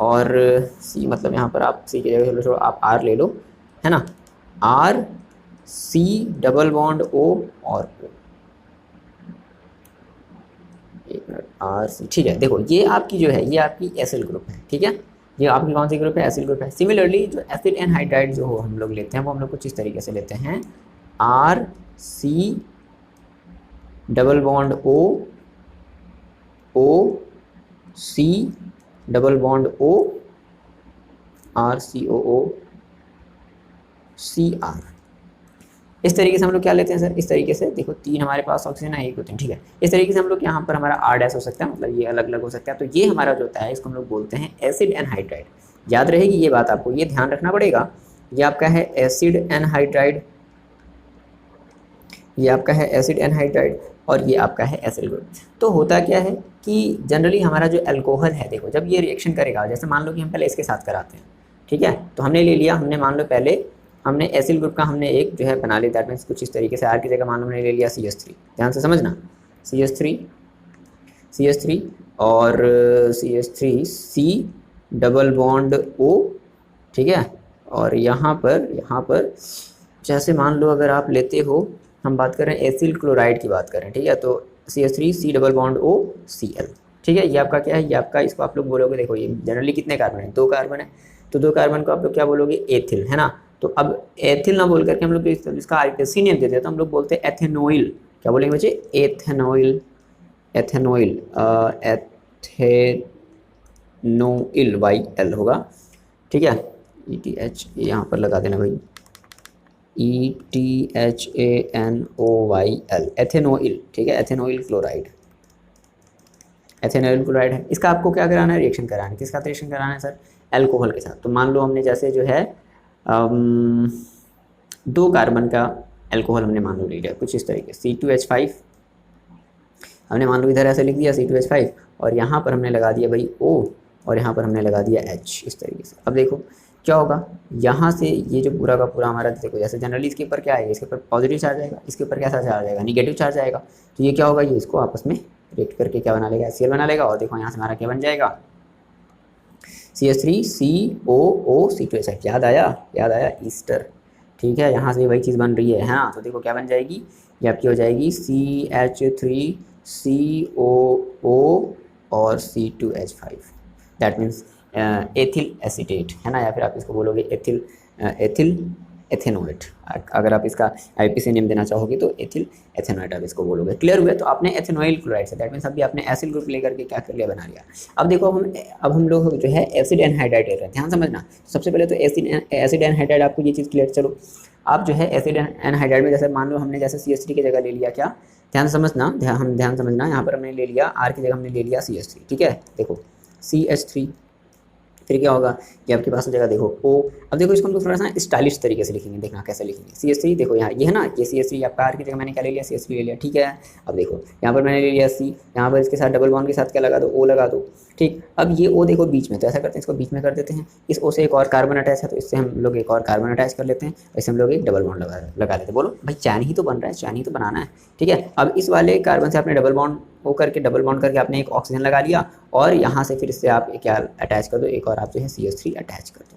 और सी मतलब यहाँ पर आप सी की जगह छोड़ो आप आर ले लो, है ना, R C double bond O और ओ, एक मिनट, आर सी, ठीक है। देखो ये आपकी जो है ये आपकी एसिल ग्रुप है, ठीक है, ये आपकी कौन सी ग्रुप है, एसिल ग्रुप है। सिमिलरली जो एसिड एनहाइड्राइड जो हम लोग लेते हैं वो हम लोग कुछ इस तरीके से लेते हैं, R C double bond O, O C double bond O, R C O O C R. इस तरीके से हम लोग क्या लेते हैं सर, इस तरीके से देखो तीन हमारे पास ऑक्सीजन है, एक होते हैं, ठीक है। इस तरीके से हम लोग यहाँ पर हमारा आर डैश हो सकता है, मतलब ये अलग अलग हो सकता है। तो ये हमारा जो होता है इसको हम लोग बोलते हैं एसिड एनहाइड्राइड। याद रहेगी ये बात, आपको ये ध्यान रखना पड़ेगा। ये आपका है एसिड एनहाइड्राइड, ये आपका है एसिड एनहाइड्राइड और ये आपका है एसिल ग्रुप। तो होता क्या है कि जनरली हमारा जो अल्कोहल है, देखो जब ये रिएक्शन करेगा, जैसे मान लो कि हम पहले इसके साथ कराते हैं, ठीक है, तो हमने ले लिया, हमने मान लो पहले हमने एसिल ग्रुप का हमने एक जो है बना लिया, दैट मीन्स कुछ इस तरीके से, आर की जगह मान लो हमने ले लिया CH3, ध्यान से समझना, CH3 और CH3 C double bond O, ठीक है। और यहाँ पर जैसे मान लो अगर आप लेते हो, हम बात कर रहे हैं एसिल क्लोराइड की बात कर रहे हैं, ठीक है, तो CH3 C double bond O Cl, ठीक है। ये आपका क्या है, ये आपका, इसको आप लोग बोलोगे, देखो ये जनरली कितने कार्बन है, 2 कार्बन है, तो 2 कार्बन को आप लोग क्या बोलोगे, एथिल, है ना। तो अब एथिल ना बोल करके हम लोग इसका आईपीसी नेम देते हैं, तो हम लोग बोलते हैं एथेनॉइल। क्या बोलेंगे बच्चे, एथेनॉइल, एथेनॉइल, एथेनोइल, YL होगा, ठीक है। ETH यहाँ पर लगा देना भाई, ETHANOYL, एथेनोइल, ठीक है, एथेनोइल क्लोराइड, एथेनॉइल क्लोराइड है। इसका आपको क्या कराना है, रिएक्शन कराना है, किसका रिएक्शन कराना है सर, अल्कोहल के साथ। तो मान लो हमने जैसे जो है 2 कार्बन का अल्कोहल हमने मान लो ले लिया कुछ इस तरीके, C2H5 हमने मान लो इधर ऐसे लिख दिया C2H5, और यहाँ पर हमने लगा दिया भाई O, और यहाँ पर हमने लगा दिया H, इस तरीके से। अब देखो क्या होगा, यहाँ से ये जो पूरा का पूरा हमारा, देखो जैसे जनरली इसके ऊपर क्या आएगा, इसके ऊपर पॉजिटिव चार्ज आएगा, इसके ऊपर कैसा चार्ज आएगा, निगेटिव चार्ज आएगा। तो ये क्या होगा, ये इसको आपस में रिएक्ट करके क्या बना लेगा, HCl बना लेगा। और देखो यहाँ से हमारा क्या बन जाएगा, CH3COO C2H5, याद आया ईस्टर, ठीक है। यहाँ से वही चीज़ बन रही है, हाँ। तो देखो क्या बन जाएगी, ये आपकी हो जाएगी CH3COO और C2H5, that means ethyl acetate, है ना, या फिर आप इसको बोलोगे एथिल एथेनोएट। अगर आप इसका आईपीसी नेम देना चाहोगे तो एथिल एथेनोएट आप इसको बोलोगे। क्लियर हुआ, तो आपने एथेनॉइल क्लोराइड से, दैट मीन्स अभी आपने एसिड ग्रुप लेकर के क्या कर लिया, बना लिया। अब देखो अब हम लोग जो है एसिड एनहाइड्राइड ले रहे हैं, ध्यान समझना। सबसे पहले तो एसिड एनहाइड्राइड, आपको ये चीज़ क्लियर, चलो आप जो है एसिड एनहाइड्राइड में जैसे मान लो हमने जैसे CH3 की जगह ले लिया, क्या, ध्यान समझना, ध्यान समझना, यहाँ पर हमने ले लिया आर की जगह हमने ले लिया CH3, ठीक है। देखो CH3, फिर क्या होगा, ये आपके पास हो जाएगा, देखो O। अब देखो इसको हम लोग थोड़ा सा स्टाइलिश तरीके से लिखेंगे, देखना कैसे लिखेंगे। CH3 देखो यहाँ ये है ना, ये CH3 आपका आर की जगह मैंने क्या ले लिया, CH3 ले लिया, ठीक है। अब देखो यहाँ पर मैंने ले लिया C, यहाँ पर इसके साथ डबल बॉन्ड के साथ क्या लगा दो, O लगा दो, ठीक। अब ये O देखो बीच में, तो ऐसा करते हैं, इसको बीच में कर देते हैं। इस O से एक और कार्बन अटैच है, तो इससे हम लोग एक और कार्बन अटैच कर लेते हैं, इससे हम लोग एक डबल बॉन्ड लगा लेते हैं। बोलो भाई, चैन ही तो बन रहा है, चैन ही तो बनाना है, ठीक है। अब इस वाले कार्बन से आपने डबल बॉन्ड करके आपने एक ऑक्सीजन लगा लिया, और यहाँ से फिर इससे आप क्या अटैच कर दो, एक और आप जो है CH3 अटैच कर दो,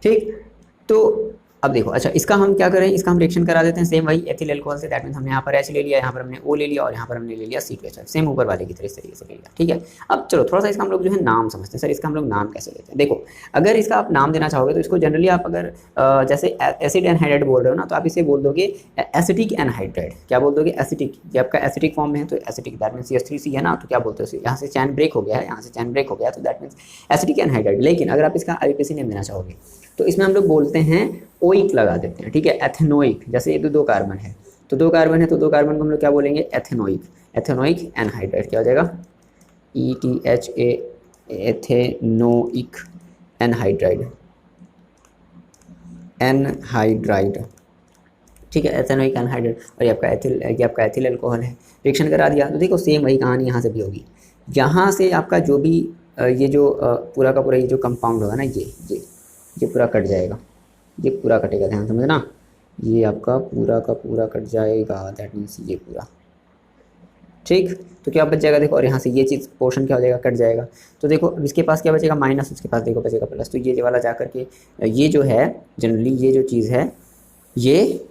ठीक। तो अब देखो, अच्छा इसका हम क्या करें, इसका हम रिएक्शन करा देते हैं सेम वही एथिल अल्कोहल से, दैट मीन्स हमने यहाँ पर H ले लिया, यहाँ पर हमने O ले लिया, और यहाँ पर हमने ले लिया C2H5, सेम ऊपर वाले की तरह इस तरीके से ले लिया, ठीक है। अब चलो थोड़ा सा इसका हम लोग जो है नाम समझते हैं। सर इसका हम लोग नाम कैसे लेते हैं, देखो अगर इसका आप नाम देना चाहोगे तो इसको जनरली आप अगर जैसे एसिड एनहाइड्राइड बोल रहे हो ना, तो आप इसे बोल दोगे एसिटिक एनहाइड्राइड। क्या बोल दोगे, एसिटिक, ये आपका एसिटिक फॉर्म में है, तो एसिटिक, दैट मीन्स CH3C है ना, तो क्या बोलते हो, यहाँ से चैन ब्रेक हो गया है, यहाँ से चैन ब्रेक हो गया, तो दैट मीन्स एसिटिक एनहाइड्राइड। लेकिन अगर आप इसका आईपीसी नेम देना चाहोगे तो इसमें हम लोग बोलते हैं ओइक लगा देते हैं, ठीक है, एथेनोइक। जैसे ये 2 कार्बन है, तो 2 कार्बन है, तो 2 कार्बन को हम लोग क्या बोलेंगे, एथेनोइक, एथेनोइक एनहाइड्राइड। क्या हो जाएगा, ETHA, एथेनोइक एनहाइड्राइड, ठीक है, एथेनोइक एनहाइड्राइड। और ये आपका एथिल अल्कोहल है, रिएक्शन करा दिया। तो देखो सेम वही कहानी यहाँ से भी होगी, यहाँ से आपका जो भी ये जो पूरा का पूरा ये जो कंपाउंड होगा ना, ये पूरा कट जाएगा, ये पूरा कटेगा, ध्यान समझना, ये आपका पूरा का पूरा कट जाएगा, दैट मीन्स ये पूरा, ठीक। तो क्या बच जाएगा देखो, और यहाँ से ये चीज़ पोर्शन क्या हो जाएगा, कट जाएगा। तो देखो अब इसके पास क्या बचेगा, माइनस, उसके पास देखो बचेगा प्लस। तो ये वाला जा करके ये जो है जनरली ये जो चीज़ है ये,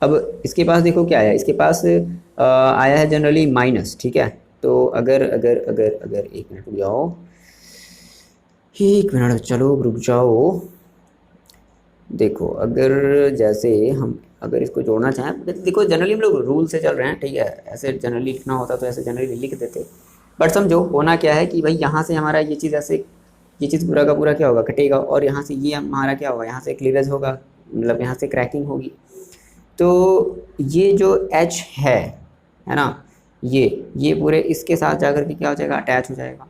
अब इसके पास देखो क्या आया, इसके पास आया है जनरली माइनस, ठीक है। तो अगर अगर अगर अगर एक मिनट रुक जाओ, एक मिनट चलो रुक जाओ। देखो अगर जैसे हम अगर इसको जोड़ना चाहें, देखो जनरली हम लोग रूल से चल रहे हैं, ठीक है। ऐसे जनरली लिखना होता तो ऐसे जनरली लिख देते, बट समझो होना क्या है कि भाई यहाँ से हमारा ये चीज़ ऐसे, ये चीज़ पूरा का पूरा क्या होगा, कटेगा, और यहाँ से ये हमारा क्या होगा, यहाँ से क्लीवेज होगा, मतलब यहाँ से क्रैकिंग होगी। तो ये जो H है ना, ये पूरे इसके साथ जाकर के क्या हो जाएगा, अटैच हो जाएगा।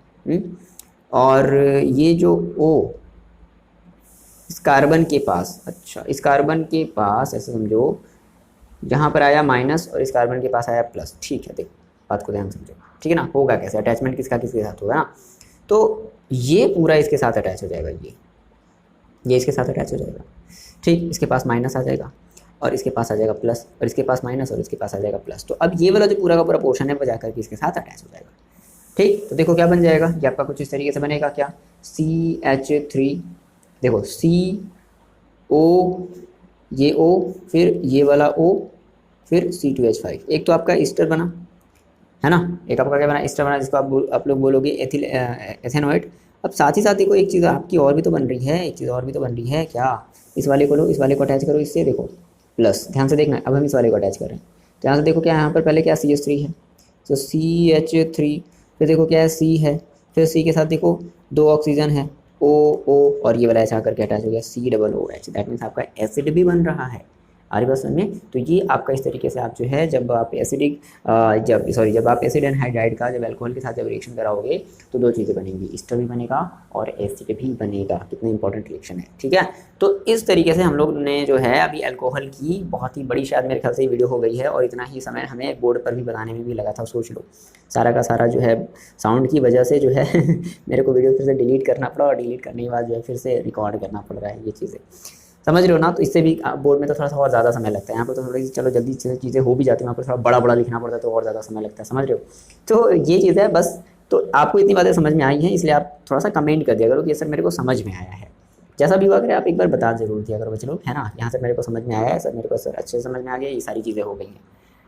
और ये जो O इस कार्बन के पास, अच्छा इस कार्बन के पास ऐसे समझो, यहाँ पर आया माइनस और इस कार्बन के पास आया प्लस, ठीक है। देखो बात को ध्यान समझो, ठीक है ना। होगा कैसे, अटैचमेंट किसका किसके साथ होगा ना, तो ये पूरा इसके साथ अटैच हो जाएगा, ये इसके साथ अटैच हो जाएगा, ठीक। इसके पास माइनस आ जाएगा और इसके पास आ जाएगा प्लस, और इसके पास माइनस और इसके पास आ जाएगा प्लस। तो अब ये वाला जो पूरा का पूरा पोर्शन है वो जाकर के इसके साथ अटैच हो जाएगा, ठीक। तो देखो क्या बन जाएगा, ये आपका कुछ इस तरीके से बनेगा, क्या CH3, देखो CO, ये O, फिर ये वाला O, फिर C2H5। एक तो आपका ईस्टर बना है ना, एक आपका क्या बना, ईस्टर बना, जिसको आप लोग बोलोगे एथेनोइड। अब साथ ही साथ देखो एक चीज़ आपकी और भी तो बन रही है, एक चीज़ और भी तो बन रही है, क्या, इस वाले को लो, इस वाले को अटैच करो इससे, देखो प्लस, ध्यान से देखना। अब हम इस वाले को अटैच कर रहे हैं, तो यहाँ से देखो क्या यहाँ पर पहले क्या CH3 है, तो CH3, फिर देखो क्या है C है, फिर C के साथ देखो 2 ऑक्सीजन है, O और ये वाला ऐसा करके अटैच हो गया COOH। दैट मीन्स आपका एसिड भी बन रहा है, आ रही बात समझ में। तो ये आपका इस तरीके से आप जो है जब आप एसिडिक जब आप एसिड एनहाइड्राइड का जब अल्कोहल के साथ जब रिएक्शन कराओगे तो 2 चीज़ें बनेंगी, ईस्टर भी बनेगा और एसिड भी बनेगा। कितना इंपॉर्टेंट रिएक्शन है, ठीक है। तो इस तरीके से हम लोग ने जो है अभी अल्कोहल की बहुत ही बड़ी, शायद मेरे ख्याल से वीडियो हो गई है, और इतना ही समय हमें बोर्ड पर भी बनाने में भी लगा था। सोच लो सारा का सारा जो है साउंड की वजह से जो है मेरे को वीडियो फिर से डिलीट करना पड़ा, और डिलीट करने के बाद जो है फिर से रिकॉर्ड करना पड़ रहा है, ये चीज़ें समझ रहे हो ना। तो इससे भी बोर्ड में तो थोड़ा सा और ज़्यादा समय लगता है, यहाँ पर तो थोड़ी सी चलो जल्दी चीज़ें हो भी जाती हैं, वहाँ पर थोड़ा बड़ा बड़ा लिखना पड़ता है तो और ज़्यादा समय लगता है, समझ रहे हो। तो ये चीज़ है बस। तो आपको इतनी बातें समझ में आई हैं, इसलिए आप थोड़ा सा कमेंट कर दिया करो कि सर मेरे को समझ में आया है। जैसा भी हुआ करे आप एक बार बता जरूर दिया करो बच्चे लोग, है ना। यहाँ से मेरे को समझ में आया है सर, मेरे को सर अच्छे से समझ में आ गया, ये सारी चीज़ें हो गई हैं।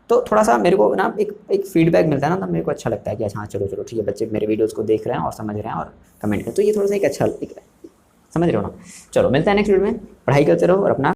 तो थोड़ा सा मेरे को ना एक फीडबैक मिलता है ना, तो मेरे को अच्छा लगता है कि अच्छा हाँ चलो ठीक है, बच्चे मेरे वीडियोज़ को देख रहे हैं और समझ रहे हैं और कमेंट करें, तो ये थोड़ा सा एक अच्छा समझ रहे हो ना। चलो मिलता है नेक्स्ट वीडियो में, पढ़ाई करते रहो और अपना